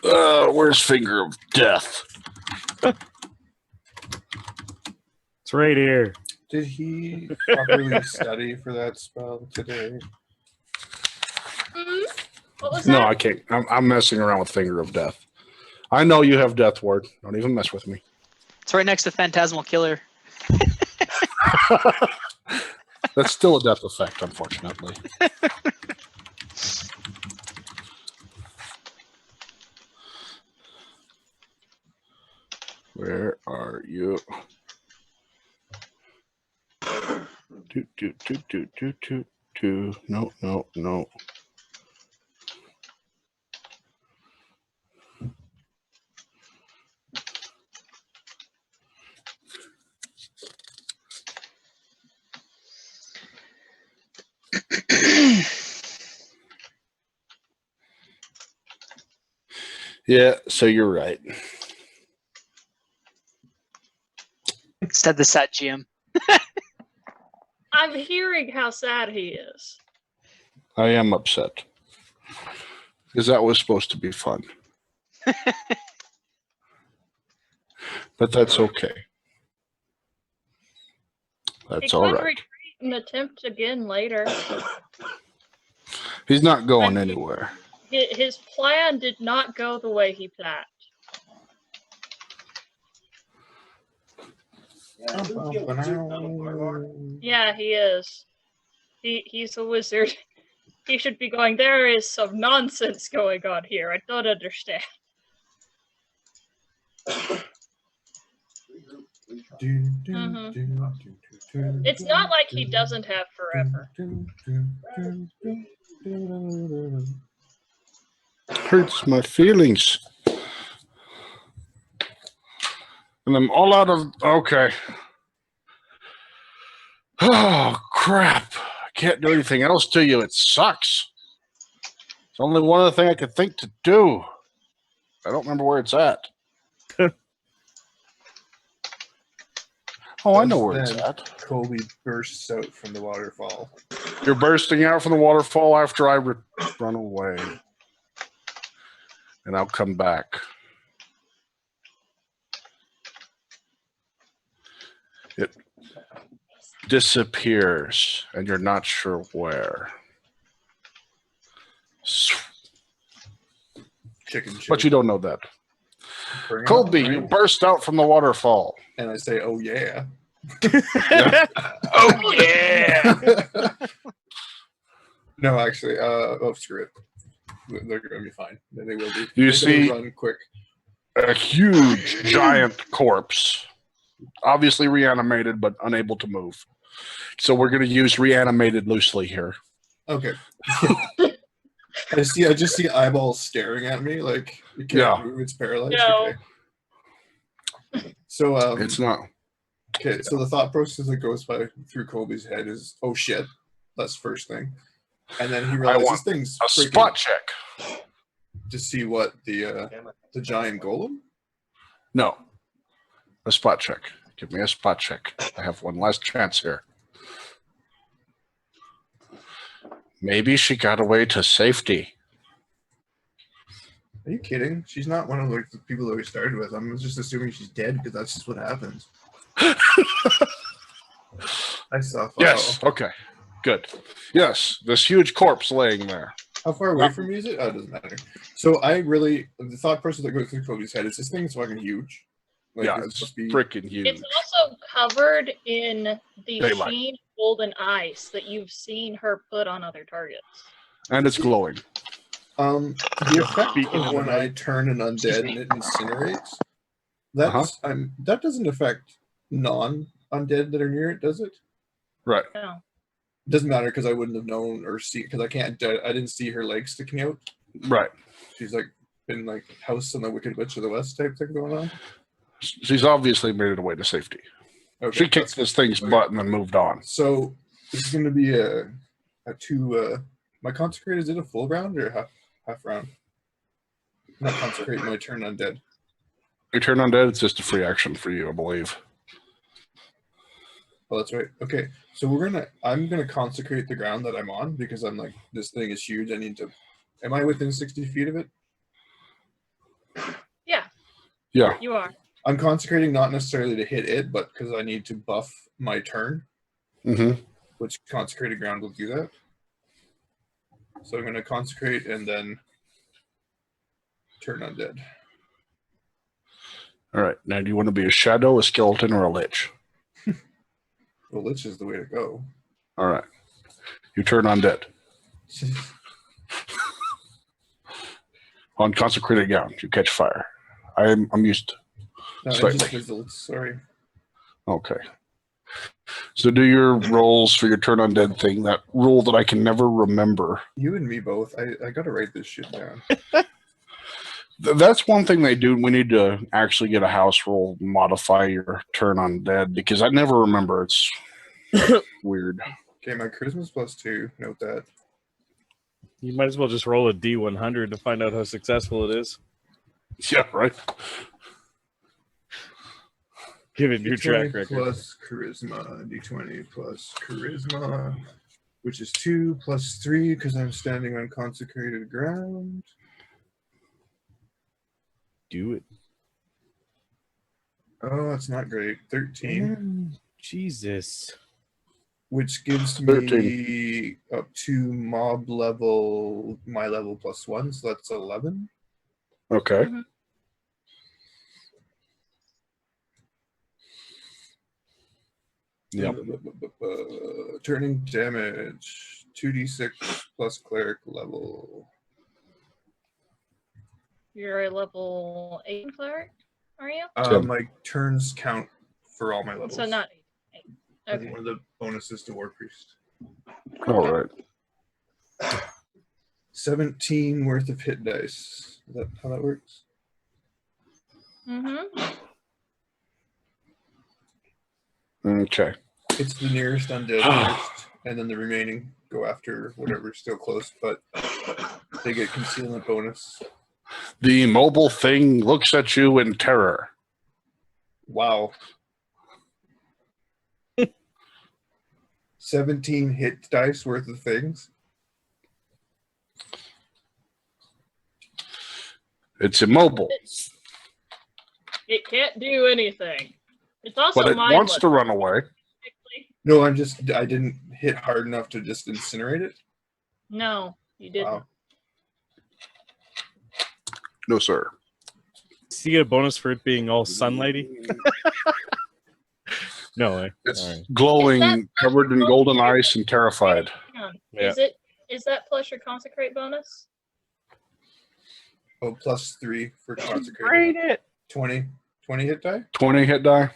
Where's Finger of Death? It's right here. Did he properly study for that spell today? What was No, that? I can't. I'm messing around with Finger of Death. I know you have Death Ward. Don't even mess with me. It's right next to Phantasmal Killer. That's still a death effect, unfortunately. Where are you? No, no, no. Yeah, so you're right. Said the sad GM. I'm hearing how sad he is. I am upset. Because that was supposed to be fun. But that's okay. He That's could all right. retreat and attempt again later. He's not going anywhere. His plan did not go the way he planned. Yeah, who killed Barbarian? Yeah, he is. He's a wizard. He should be going, there is some nonsense going on here. I don't understand. It's not like he doesn't have forever. Hurts my feelings. And I'm all out of... Okay. Oh, crap. I can't do anything else to you. It sucks. It's only one other thing I could think to do. I don't remember where it's at. Oh, I know where it's at. Colby bursts out from the waterfall. You're bursting out from the waterfall after I run away. And I'll come back. It disappears, and you're not sure where. Chicken shit. But you don't know that. Bring it Colby, on, you right? burst out from the waterfall. And I say, oh yeah. Oh yeah. No, actually, screw it. They're going to be fine. They will be. You They're see- gonna run quick. A huge giant corpse. Obviously reanimated, but unable to move. So we're going to use reanimated loosely here. Okay. I just see eyeballs staring at me like it can't move, it's paralyzed. No. Okay. So It's not. okay, so the thought process that goes through Colby's head is, oh shit, that's the first thing. And then he realizes want things A spot check. to see what the giant golem. No. A spot check. Give me a spot check. I have one last chance here. Maybe she got away to safety. Are you kidding? She's not one of the people that we started with. I'm just assuming she's dead because that's just what happens. I saw. Yes. Okay. Good. Yes. This huge corpse laying there. How far away from me is it? Oh, it doesn't matter. So the thought process that goes through Kobe's head is this thing is fucking huge. Like, Yeah, it's it's supposed to be- freaking huge. It's also covered in the Daylight. sheen of golden ice that you've seen her put on other targets. And it's glowing. The effect Speaking of of when the I night- turn an undead and it incinerates, that's that doesn't affect non-undead that are near it, does it? Right. No. It doesn't matter because I wouldn't have known or see because I didn't see her legs sticking out. Right. She's like been like House on the Wicked Witch of the West type thing going on. She's obviously made it away to safety. Okay, She kicked this thing's butt and then moved on. So this is going to be a two. My consecrate, is it a full round or half round? Not consecrate. My turn undead. You turn undead, it's just a free action for you, I believe. Oh, that's right. Okay, so I'm gonna consecrate the ground that I'm on because I'm like, this thing is huge. I need to. Am I within 60 feet of it? Yeah. You are. I'm consecrating not necessarily to hit it, but because I need to buff my turn, Mm-hmm. which consecrated ground will do that. So I'm gonna consecrate and then turn undead. All right. Now, do you want to be a shadow, a skeleton, or a lich? Well, Lich is the way to go. All right. You turn undead. On consecrated ground, you catch fire. I'm used. No, it Slightly. just fizzled. Sorry. Okay. So do your rolls for your turn undead thing. That rule that I can never remember. You and me both. I gotta write this shit down. That's one thing they do. We need to actually get a house rule, modify your turn undead because I never remember. It's weird. Okay, my charisma's +2. Note that. You might as well just roll a D100 to find out how successful it is. Yeah, right. Given your track D20 record. plus charisma. D20 plus charisma, which is 2 plus 3 because I'm standing on consecrated ground. Do it. Oh, that's not great. 13, Jesus. which gives 13. me up to mob level, my level plus 1, so that's 11. Okay. Mhm. Yep. Turning damage 2d6 plus cleric level. You're a level 8 cleric, are you? My turns count for all my levels. So not 8. As Okay. one of the bonuses to War Priest. All right. 17 worth of hit dice. Is that how that works? Mm-hmm. Okay. It's the nearest undead first, and then the remaining go after whatever's still close, but they get concealment bonus. The mobile thing looks at you in terror. Wow. 17 hit dice worth of things. It's immobile, It can't do anything. It's also but it mindless. wants to run away. No, I didn't hit hard enough to just incinerate it. No, you didn't. Wow. No, sir. Does he get a bonus for it being all sunlighty? No way. It's All right. glowing, Is that- covered in golden ice, and terrified. Hang on. Yeah. Is that plus your consecrate bonus? Oh, plus 3 for consecrated. Rate it. 20 hit die? 20 hit die.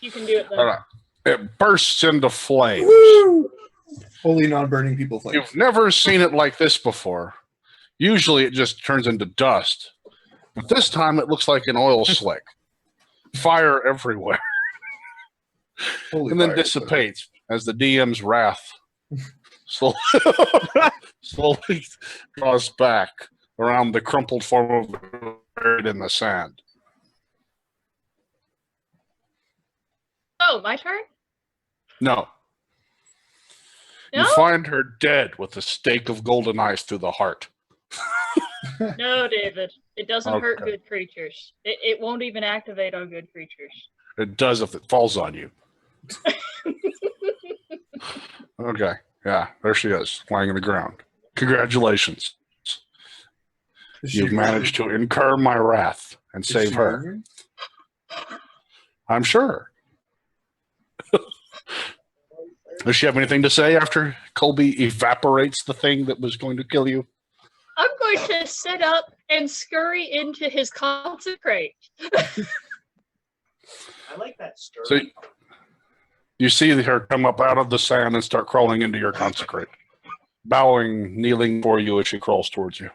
You can do it then. All right. It bursts into flames. Holy non-burning people flames. You've never seen it like this before. Usually it just turns into dust. But this time it looks like an oil slick. Fire everywhere. Holy And then fire. dissipates as the DM's wrath slowly, slowly draws back around the crumpled form of buried in the sand. Oh, my turn? No. No? You find her dead with a stake of golden ice through the heart. No, David. It doesn't hurt Okay. good creatures. It won't even activate on good creatures. It does if it falls on you. Okay. Yeah, there she is, lying on the ground. Congratulations. Is she You've managed to incur my wrath and is save she her. moving? I'm sure. Does she have anything to say after Colby evaporates the thing that was going to kill you? I'm going to sit up and scurry into his consecrate. I like that story. So you see her come up out of the sand and start crawling into your consecrate, bowing, kneeling for you as she crawls towards you.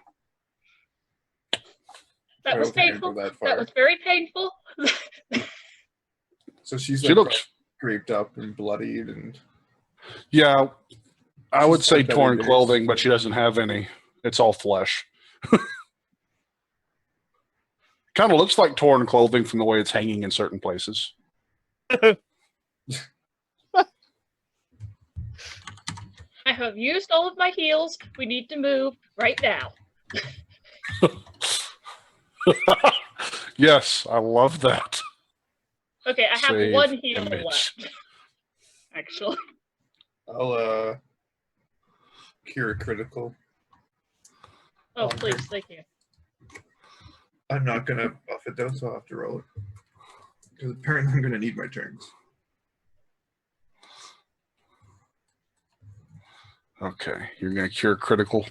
That I was don't think I'd painful. go that That far. was very painful. So she's She like looks, scraped up and bloodied and yeah, I would She's say had better torn days. clothing, but she doesn't have any. It's all flesh. Kind of looks like torn clothing from the way it's hanging in certain places. I have used all of my heals. We need to move right now. Yes, I love that. Okay, I have Save one heal image. left. Actually. I'll cure a critical. Oh, please, thank you. I'm not gonna buff it though, so I'll have to roll it. Because apparently I'm gonna need my turns. Okay, you're going to cure critical.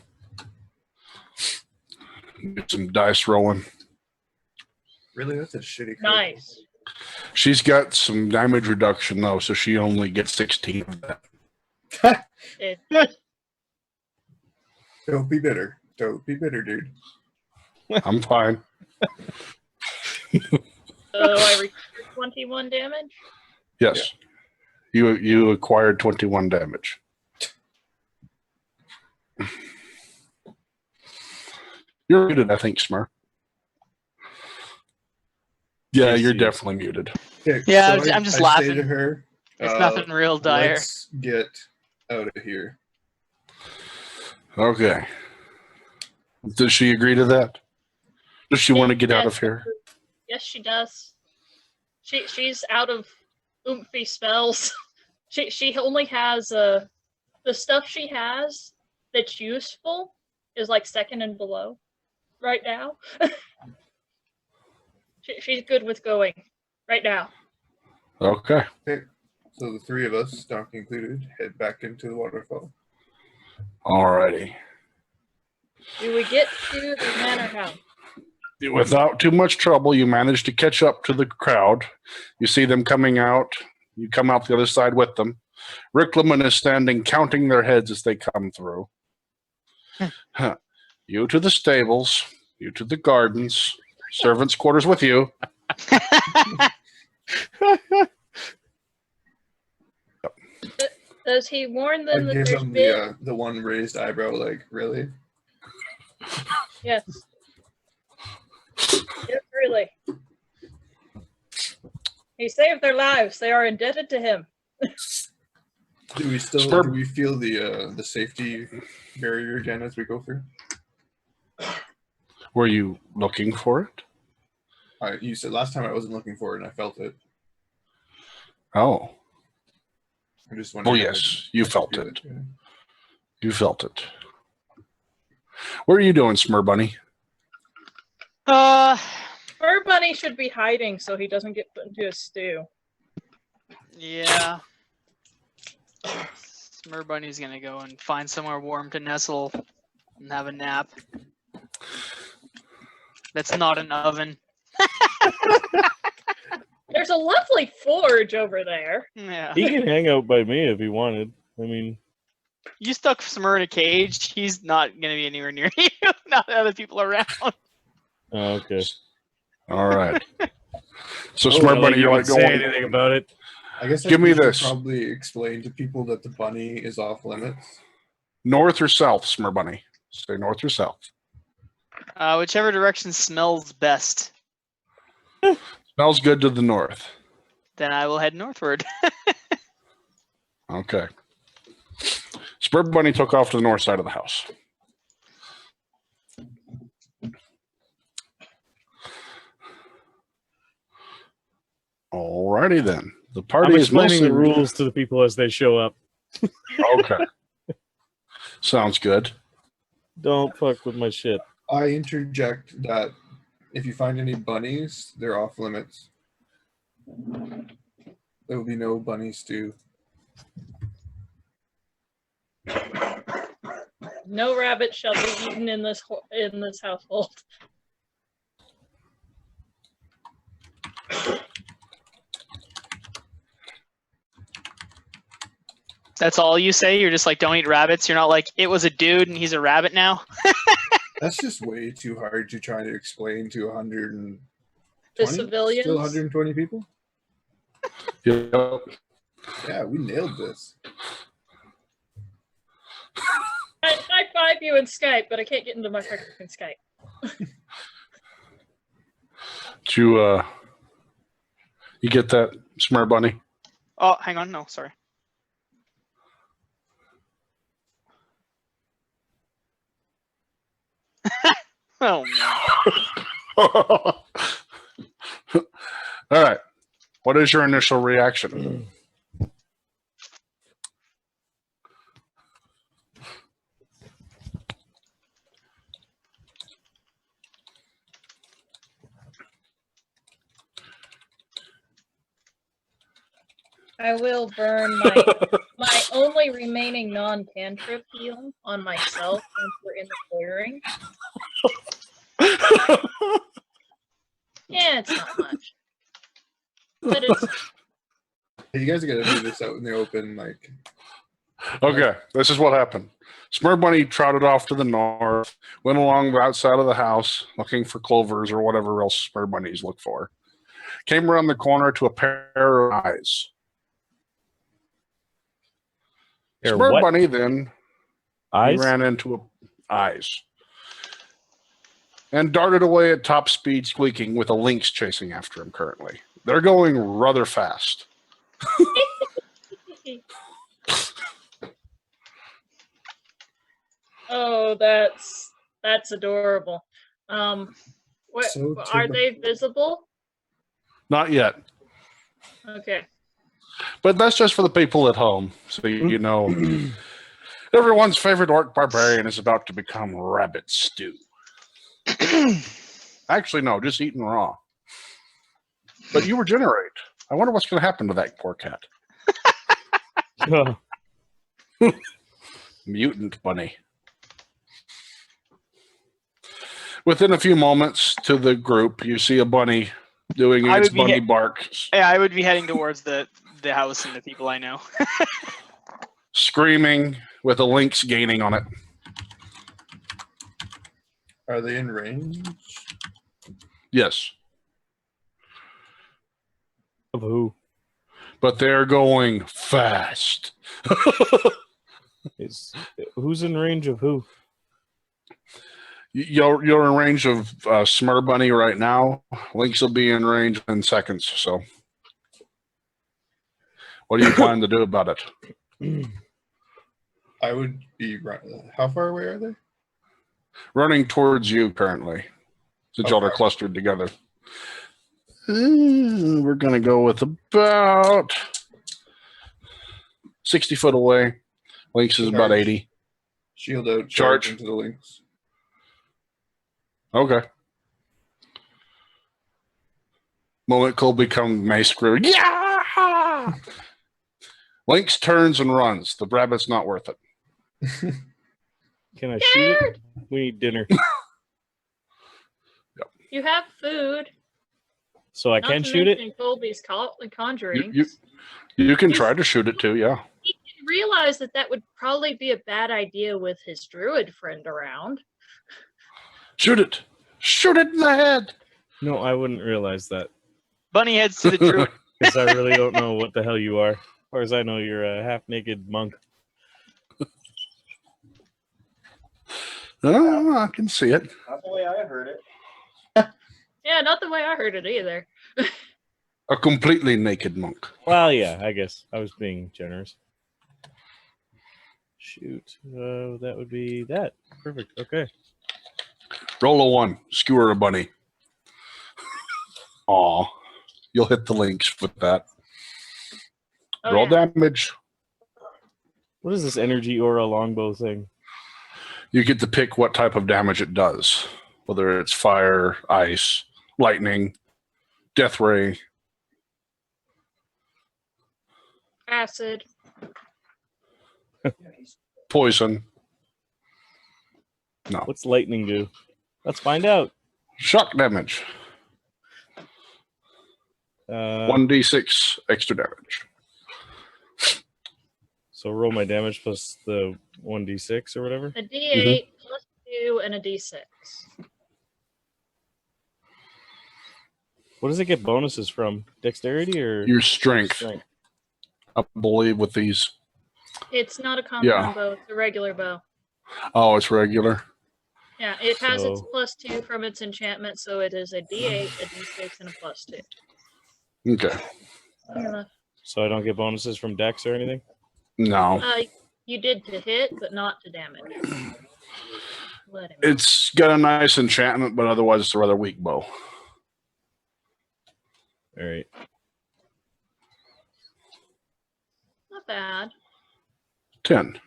Get some dice rolling. Really? That's a shitty critical. Nice. She's got some damage reduction though, so she only gets 16 of that. It, Don't be bitter. Don't be bitter, dude. I'm fine. so I recovered 21 damage. Yes. You acquired 21 damage. You're muted, I think, Smurrrrh. Yeah, Yes, you're you- definitely muted. Okay, Yeah, so I'm just I say laughing. to her, It's nothing real dire. let's get out of here. Okay. Does she agree to that? Does she want to get out of here? Yes, she does. She's out of oomphy spells. She only has the stuff she has that's useful is like second and below right now. She's good with going right now. Okay. Okay, so the three of us, Doc included, head back into the waterfall. Alrighty. Do we get to the manor house? Without too much trouble, you manage to catch up to the crowd. You see them coming out. You come out the other side with them. Riclamin is standing counting their heads as they come through. You to the stables. You to the gardens. Servants' quarters with you. Does he warn I them that give there's him been? the one raised eyebrow, like, really? Yes. Yes, really. He saved their lives. They are indebted to him. Do we still Smurrrrh. do we feel the safety barrier again as we go through? Were you looking for it? You said last time I wasn't looking for it and I felt it. Oh. I'm just wondering. Well, yes, you felt feel it. Yeah. You felt it. What are you doing, Smurrrrh Bunny? Fur Bunny should be hiding so he doesn't get put into a stew. Yeah. Smurrrrh Bunny's gonna go and find somewhere warm to nestle and have a nap. That's not an oven. There's a lovely forge over there. Yeah. He can hang out by me if he wanted. I mean, You stuck Smurrrrh in a cage. He's not gonna be anywhere near you. Not other people around. oh, okay. All right. So, Oh, Smurrrh Bunny, you you're can like say going. anything about it. I guess Give me should this. Probably explain to people that the bunny is off limits. North or south, Smurrrh Bunny? Say north or south. Whichever direction smells best, Smells good to the north. then I will head northward. Okay. Smurrrh Bunny took off to the north side of the house. Alrighty then. The party I'm is explaining mostly the rules to the people as they show up. Okay. Sounds good. Don't fuck with my shit. I interject that if you find any bunnies, they're off limits. There will be no bunny stew. No rabbit shall be eaten in this household. That's all you say? You're just like, don't eat rabbits? You're not like, it was a dude and he's a rabbit now? That's just way too hard to try to explain to 120. The civilians. Still 120 people? Yep. Yeah, we nailed this. I five you in Skype, but I can't get into my freaking Skype. Did you get that, Smurrrr Bunny? Oh, hang on. No, sorry. Oh, man. All right. What is your initial reaction? I will burn my only remaining non-cantrip heal on myself once we're in the clearing. Yeah, it's not much. But it's You guys gotta do this out in the open, like. Okay, this is what happened. Smurrrr Bunny trotted off to the north, went along the outside of the house looking for clovers or whatever else Smurrrr Bunnies look for. Came around the corner to a pair of eyes. Smurrrr What? Bunny then he Eyes? ran into eyes. and darted away at top speed, squeaking, with a lynx chasing after him currently. They're going rather fast. Oh, that's adorable. What So are they visible? Not yet, Okay. but that's just for the people at home, so you know. Everyone's favorite orc barbarian is about to become rabbit stew. Actually, no, just eaten raw. But you regenerate. I wonder what's going to happen to that poor cat. Mutant bunny. Within a few moments to the group, you see a bunny doing I its would be bunny bark, Yeah, I would be heading towards the house and the people I know. screaming with a lynx gaining on it. Are they in range? Yes, Of who? but they're going fast. Who's in range of who? You're in range of Smurrrrh Bunny right now. Lynx will be in range in seconds. So, what do you plan to do about it? I would be. How far away are they? Running towards you currently, since y'all are Okay. clustered together. We're gonna go with about 60 foot away. Lynx is about Charge. 80. Shield out. Charge. Charge into the links. Okay. Moment Colby comes mace screw. Yeah! Lynx turns and runs. The rabbit's not worth it. Can I shoot it? We need dinner. You have food. So I Not can to shoot it? mention Colby's conjuring. You can try to shoot it too, yeah. He can realize that would probably be a bad idea with his druid friend around. Shoot it! Shoot it in the head! No, I wouldn't realize that. Bunny heads to the druid. Because I really don't know what the hell you are. As far as I know, you're a half-naked monk. Oh, I can see it. Not the way I heard it. Yeah, not the way I heard it either. A completely naked monk. Well, yeah, I guess. I was being generous. Shoot. That would be that. Perfect. Okay. Roll a 1. Skewer a bunny. Aw. You'll hit the links with that. Oh, Roll yeah. damage. What is this energy aura longbow thing? You get to pick what type of damage it does. Whether it's fire, ice, lightning, death ray. Acid. Poison. No. What's lightning do? Let's find out. Shock damage. 1d6 extra damage. So roll my damage plus the 1d6 or whatever. A D8 plus 2 and a D6. What does it get bonuses from? Dexterity or Your strength, I believe, with these. It's not a compound Yeah. bow, it's a regular bow. Oh, it's regular. Yeah, it has its So- plus 2 from its enchantment, so it is a D8, a D6, and a plus 2. Okay. So I don't get bonuses from dex or anything? No. You did to hit, but not to damage. Let him. It's got a nice enchantment, but otherwise it's a rather weak bow. All right. Not bad. 10.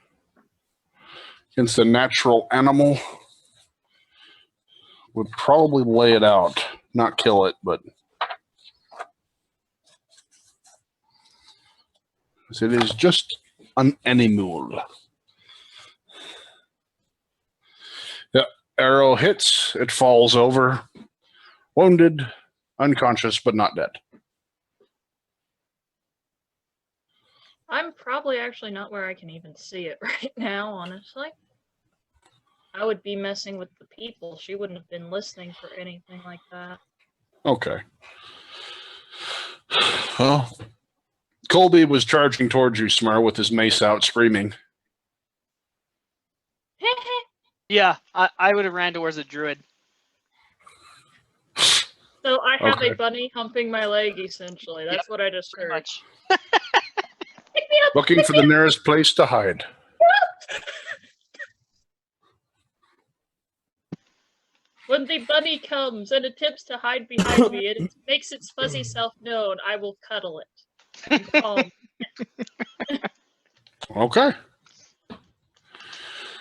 Against a natural animal. Would probably lay it out. Not kill it, but... It is just an animal. The arrow hits. It falls over. Wounded. Unconscious, but not dead. I'm probably actually not where I can even see it right now, honestly. I would be messing with the people. She wouldn't have been listening for anything like that. Okay. Well, Colby was charging towards you, Smurrrrh, with his mace out, screaming. Yeah, I would have ran towards the druid. So I have Okay. a bunny humping my leg, essentially. That's what I just Pretty heard. much. Pick me up! Looking for the nearest place to hide. When the bunny comes and attempts to hide behind me and it makes its fuzzy self known, I will cuddle it. Oh, Okay.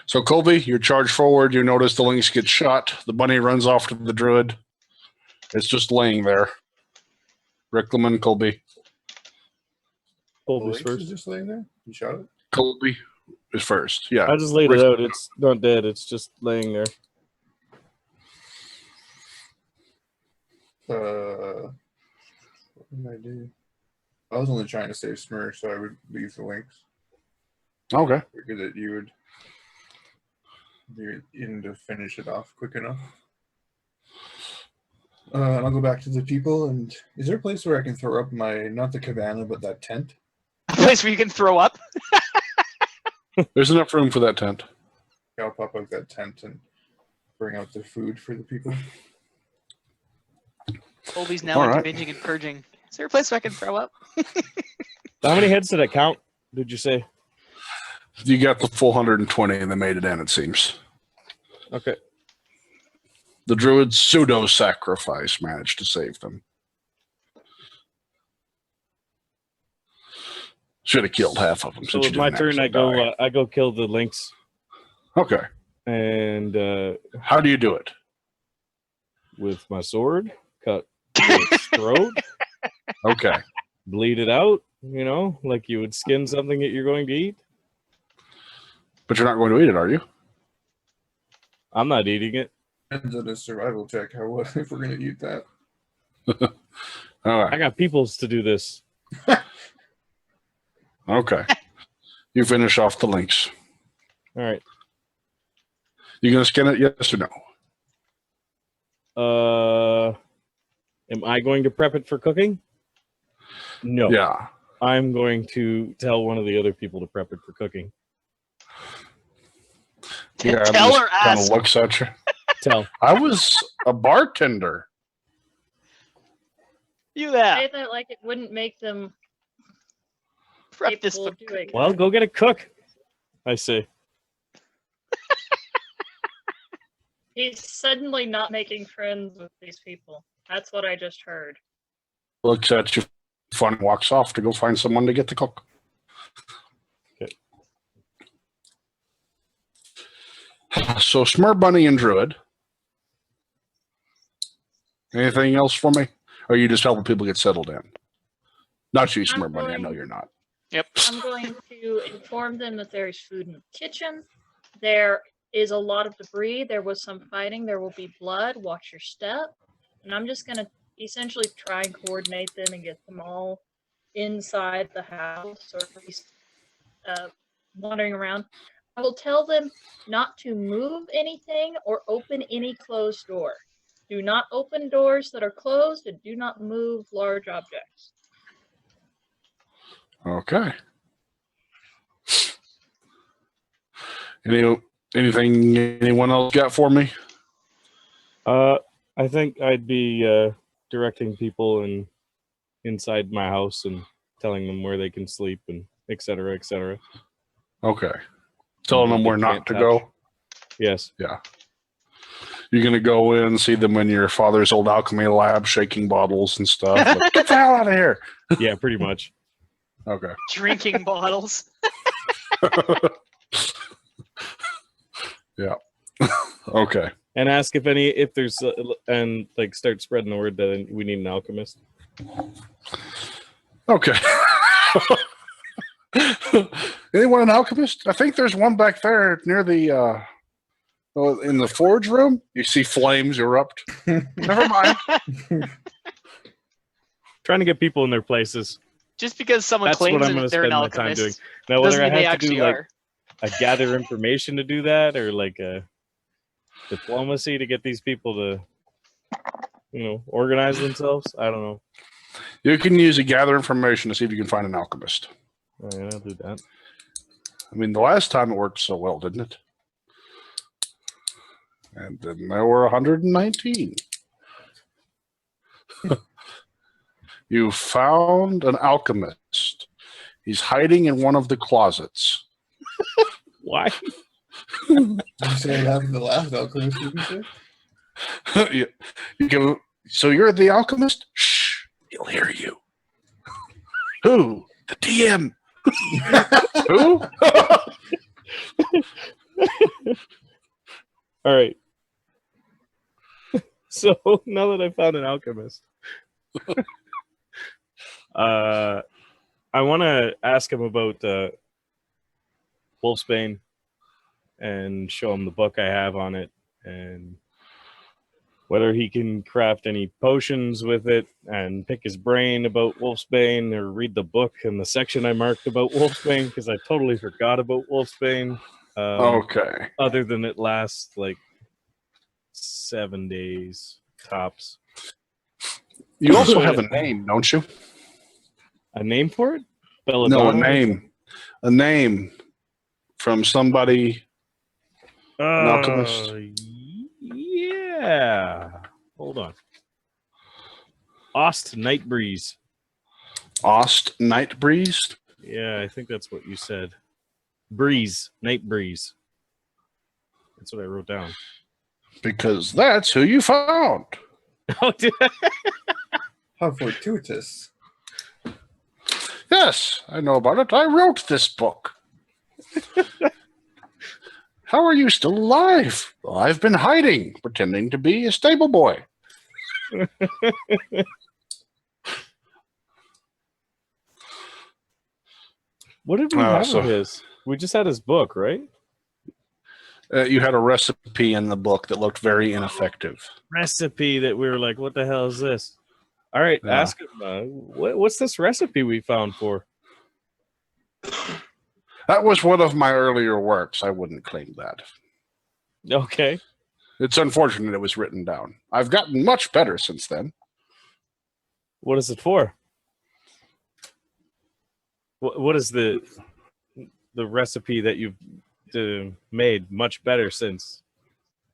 So, Colby, you charge forward. You notice the lynx gets shot. The bunny runs off to the druid. It's just laying there. Riclamin, Colby. The Colby's lynx first. is just laying there. You shot it. Colby is first. Yeah. I just laid it out. It's not dead. It's just laying there. What did I do? I was only trying to save Smurrrrh, so I would leave the lynx. Okay. Figured that you would be in to finish it off quick enough. And I'll go back to the people. And is there a place where I can throw up my, not the cabana, but that tent? A place where you can throw up. There's enough room for that tent. I'll pop out that tent and bring out the food for the people. Colby's now All into right. binging and purging. Is there a place where I can throw up? How many heads did I count? Did you say? You got the full 120 and they made it in, it seems. Okay. The druid's pseudo-sacrifice managed to save them. Should have killed half of them. So since you it's my didn't turn. I actually die. go. I go kill the lynx, Okay. and How do you do it? with my sword, cut its throat, Okay. bleed it out. You know, like you would skin something that you're going to eat. But you're not going to eat it, are you? I'm not eating it. Depends on a survival check. How if we're gonna eat that? All right. I got peoples to do this. Okay. You finish off the lynx. All right. You gonna skin it? Yes or no? Am I going to prep it for cooking? No. Yeah. I'm going to tell one of the other people to prep it for cooking. Yeah. Tell or Kind of ask. looks at you. Tell. I was a bartender. You that. say that like it wouldn't make them Prep this capable for of doing Well, that. go get a cook. I say. He's suddenly not making friends with these people. That's what I just heard. Looks at you, fun, walks off to go find someone to get the cook. Okay. So Smurrrrh, Bunny, and Druid. Anything else for me? Or are you just helping people get settled in? Not you, Smurrrrh, Bunny. I know you're not. I'm going to inform them that there is food in the kitchen. There is a lot of debris. There was some fighting. There will be blood. Watch your step. And I'm just going to essentially try and coordinate them and get them all inside the house, or at least wandering around. I will tell them not to move anything or open any closed door. Do not open doors that are closed, and do not move large objects. Okay. Anything anyone else got for me? I think I'd be directing people inside my house and telling them where they can sleep and et cetera, et cetera. Okay. Telling them They where not can't to touch. go. Yes. Yeah. You're going to go in and see them in your father's old alchemy lab, shaking bottles and stuff. Like, get the hell out of here. Yeah, pretty much. Okay. drinking bottles. Yeah. Okay. And ask if there's and like start spreading the word that we need an alchemist. Okay. Anyone an alchemist? I think there's one back there near the in the forge room. You see flames erupt. Never mind. Trying to get people in their places. Just because someone That's what claims I'm gonna that they're an spend my time alchemist doing. Now, doesn't whether I mean they have to do actually like are. a gather information to do that, or like a diplomacy to get these people to, organize themselves, I don't know. You can use a gather information to see if you can find an alchemist. Oh, yeah, I'll do that. I mean, the last time it worked so well, didn't it? And then there were 119. You found an alchemist. He's hiding in one of the closets. Why? You say having the last alchemist, did you say? So you're the alchemist? Shh, he'll hear you. Who? The DM. Who? All right. So now that I found an alchemist, I want to ask him about Wolfsbane and show him the book I have on it and whether he can craft any potions with it and pick his brain about Wolfsbane or read the book and the section I marked about Wolfsbane because I totally forgot about Wolfsbane. Okay. Other than it lasts like 7 days tops. You also have a name, don't you? A name for it? No, a Belladonna? name. A name from somebody. An alchemist. Yeah. Hold on. Ost Nightbreeze. Ost Nightbreeze? Yeah, I think that's what you said. Breeze. Night Breeze. That's what I wrote down. Because that's who you found. Oh, How fortuitous. Yes, I know about it. I wrote this book. How are you still alive? Well, I've been hiding, pretending to be a stable boy. What did we have of his? We just had his book, right? You had a recipe in the book that looked very ineffective. Recipe that we were like, what the hell is this? All right, Yeah. ask him. What's this recipe we found for? That was one of my earlier works. I wouldn't claim that. Okay. It's unfortunate it was written down. I've gotten much better since then. What is it for? What is the recipe that you've made much better since?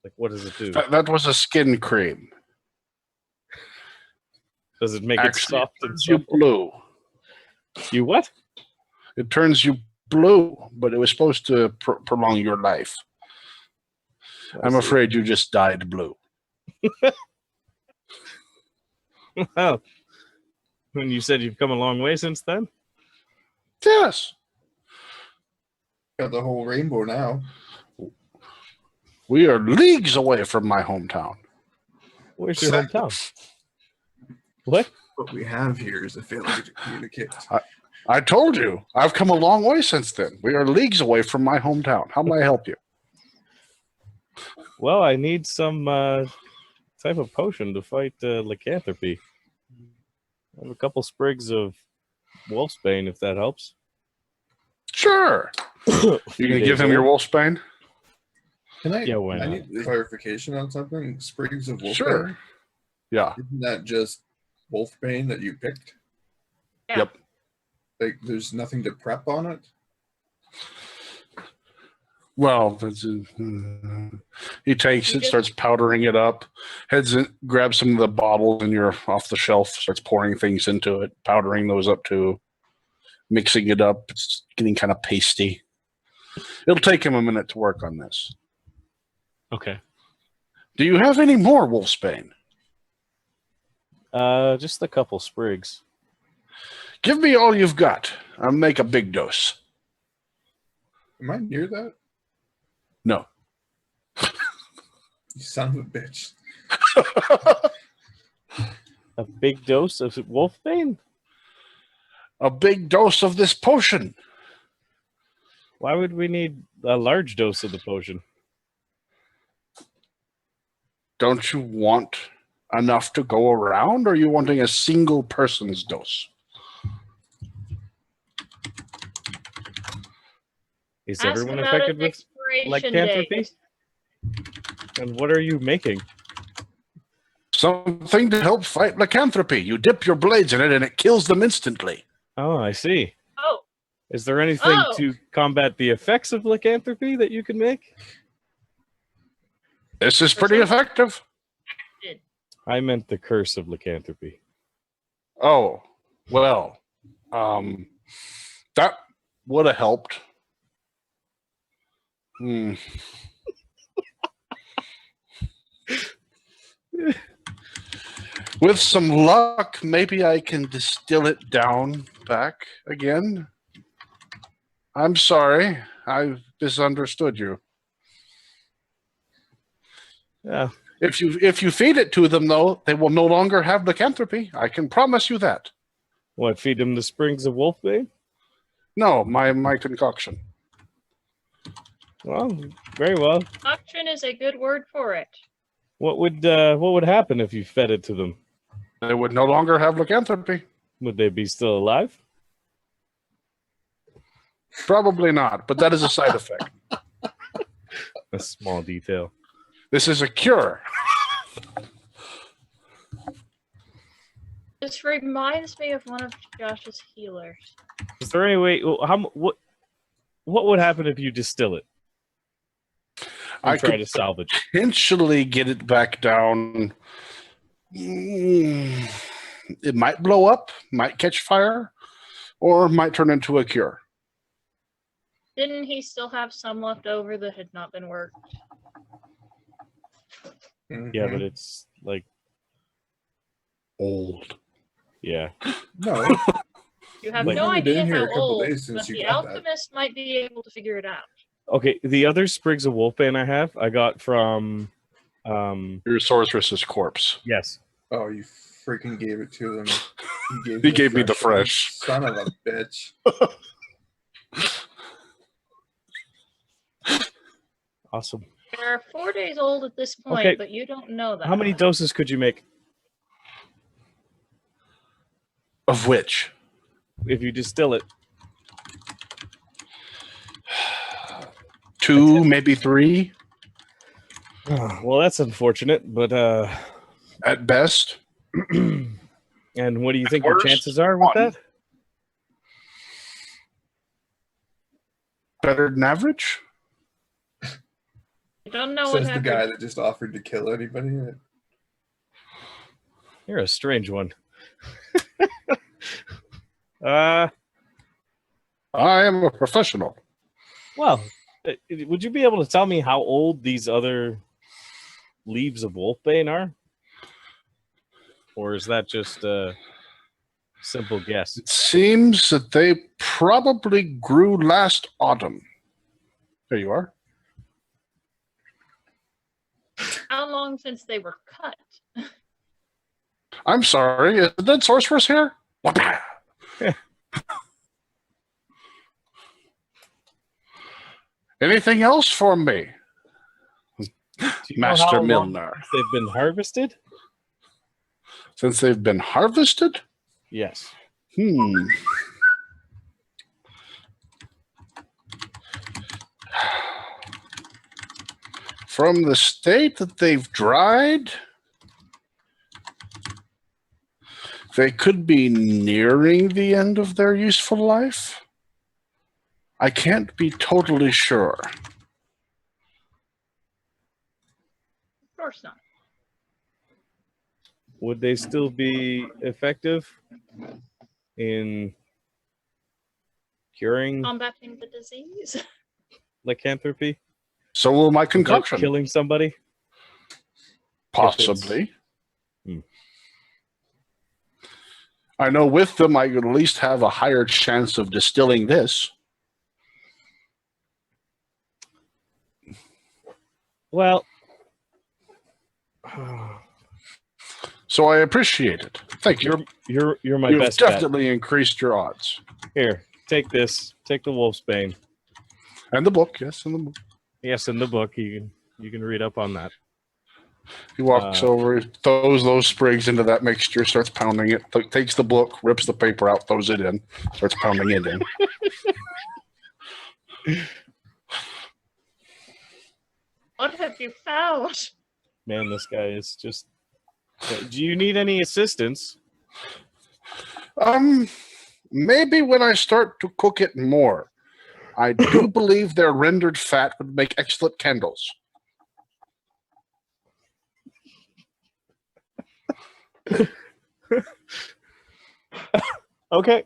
Like, what does it do? That was a skin cream. Does it make Actually, it soft it and turns you supple? blue. You what? It turns you blue, but it was supposed to prolong your life. I'm afraid you just died blue. Well, when you said you've come a long way since then? Yes. Got the whole rainbow now. We are leagues away from my hometown. Where's your hometown? What? What we have here is a failure to communicate. I told you. I've come a long way since then. We are leagues away from my hometown. How may I help you? Well, I need some type of potion to fight lycanthropy. I have a couple sprigs of Wolfsbane, if that helps. Sure. You gonna give him your Wolfsbane? Can I? Yeah, why I not? need clarification on something. Sprigs of Wolfbane. Sure. Yeah. Isn't that just Wolfbane that you picked? Yeah. Yep. Like, there's nothing to prep on it. Well, he takes it, starts powdering it up, heads in, grabs some of the bottles and you're off the shelf, starts pouring things into it, powdering those up too, mixing it up. It's getting kind of pasty. It'll take him a minute to work on this. Okay. Do you have any more Wolfsbane? Just a couple sprigs. Give me all you've got. I'll make a big dose. Am I near that? No. You son of a bitch. A big dose of Wolfbane? A big dose of this potion. Why would we need a large dose of the potion? Don't you want enough to go around, or are you wanting a single person's dose? Is Ask everyone about affected an with expiration lycanthropy? date. And what are you making? Something to help fight lycanthropy. You dip your blades in it and it kills them instantly. Oh, I see. Oh, Is there anything Oh. to combat the effects of lycanthropy that you can make? This is pretty effective. I meant the curse of lycanthropy. Oh, well, that would have helped. Hmm. With some luck, maybe I can distill it down back again. I'm sorry. I've misunderstood you. Yeah. If you feed it to them, though, they will no longer have lycanthropy. I can promise you that. What, feed them the springs of Wolfbane? No, my concoction. Well, very well. Auction is a good word for it. What would happen if you fed it to them? They would no longer have lycanthropy. Would they be still alive? Probably not, but that is a side effect. A small detail. This is a cure. This reminds me of one of Josh's healers. Is there any way? What would happen if you distill it? I Try could to salvage it. potentially get it back down. It might blow up, might catch fire, or might turn into a cure. Didn't he still have some left over that had not been worked? Yeah, but it's like Old. yeah. No, You have Like- no You've been idea here how a couple old, days since but you the got that. alchemist might be able to figure it out. Okay, the other sprigs of Wolfbane I have, I got from Your sorceress's corpse. yes. Oh, you freaking gave it to them. He gave me the one. fresh. Son of a bitch. Awesome. They're 4 days old at this point, Okay. but you don't know that. How many doses could you make Of which? if you distill it? 2, maybe 3 Well, that's unfortunate, but at best. and what do you think Worst, your chances are with one. that? Better than average? You don't know what Says the happened. guy that just offered to kill anybody. You're a strange one. uh I am a professional. well, would you be able to tell me how old these other leaves of Wolfbane are? Or is that just a simple guess? It seems that they probably grew last autumn. There you are. How long since they were cut? I'm sorry. Is the dead sorceress here? Anything else for me, Do you know how Master long Milner? they've been harvested? Since they've been harvested? Yes. From the state that they've dried, they could be nearing the end of their useful life. I can't be totally sure. Of course not. Would they still be effective in curing Combating the disease. lycanthropy? So will my Without concoction. killing somebody? Possibly. Hmm. I know with them I could at least have a higher chance of distilling this. Well, So I appreciate it. Thank you. you're my You've best bet. definitely increased your odds. Here, take this. Take the Wolfsbane. And the book, yes, and the book. Yes, in the book you can read up on that. He walks over, throws those sprigs into that mixture, starts pounding it, takes the book, rips the paper out, throws it in, starts pounding it in. What have you found? Man, this guy is just. Do you need any assistance? Maybe when I start to cook it more. I do believe their rendered fat would make excellent candles. Okay.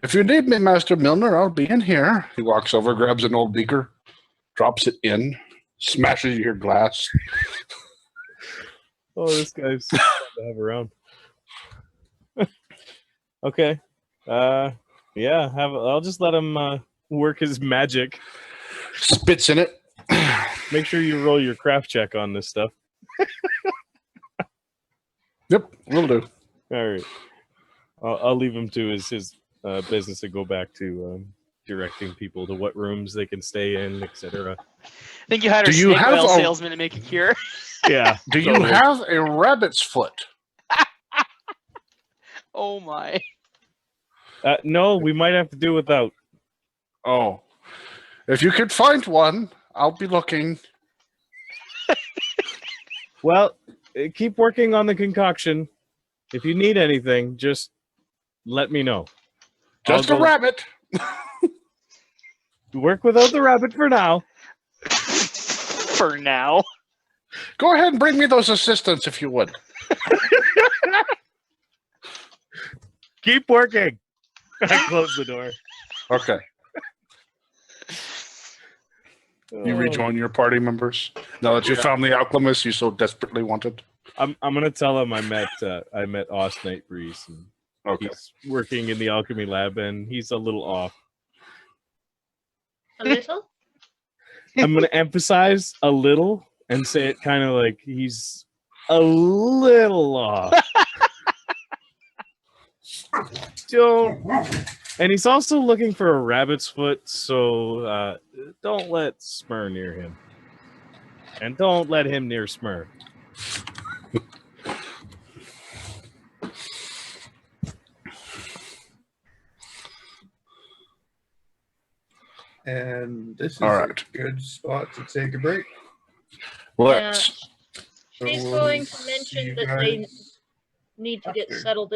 If you need me, Master Milner, I'll be in here. He walks over, grabs an old beaker, drops it in, smashes your glass. Oh, this guy's fun to have around. Okay. Yeah. I'll just let him work his magic. Spits in it. Make sure you roll your craft check on this stuff. Yep, will do. All right. I'll leave him to his business to go back to directing people to what rooms they can stay in, etc. I think you hired Do a you snake have oil a- salesman to make a cure. Yeah. Do you totally. have a rabbit's foot? Oh my. No, we might have to do without. Oh. If you could find one, I'll be looking. Well, keep working on the concoction. If you need anything, just let me know. Just I'll a go rabbit. work without the rabbit for now. For now. Go ahead and bring me those assistants if you would. Keep working. I close the door. Okay. You Oh. rejoin your party members now that you found the alchemist you so desperately wanted. I'm gonna tell him I met Ost Nightbreeze, and Okay. he's working in the alchemy lab, and he's a little off. A little? I'm gonna emphasize a little and say it kind of like he's a little off. Don't. And he's also looking for a rabbit's foot, so don't let Smurrrrh near him, and don't let him near Smurrrrh. And this is All a right. good spot to take a break. Let's. So She's we'll going to see mention you that they guys need to get after. settled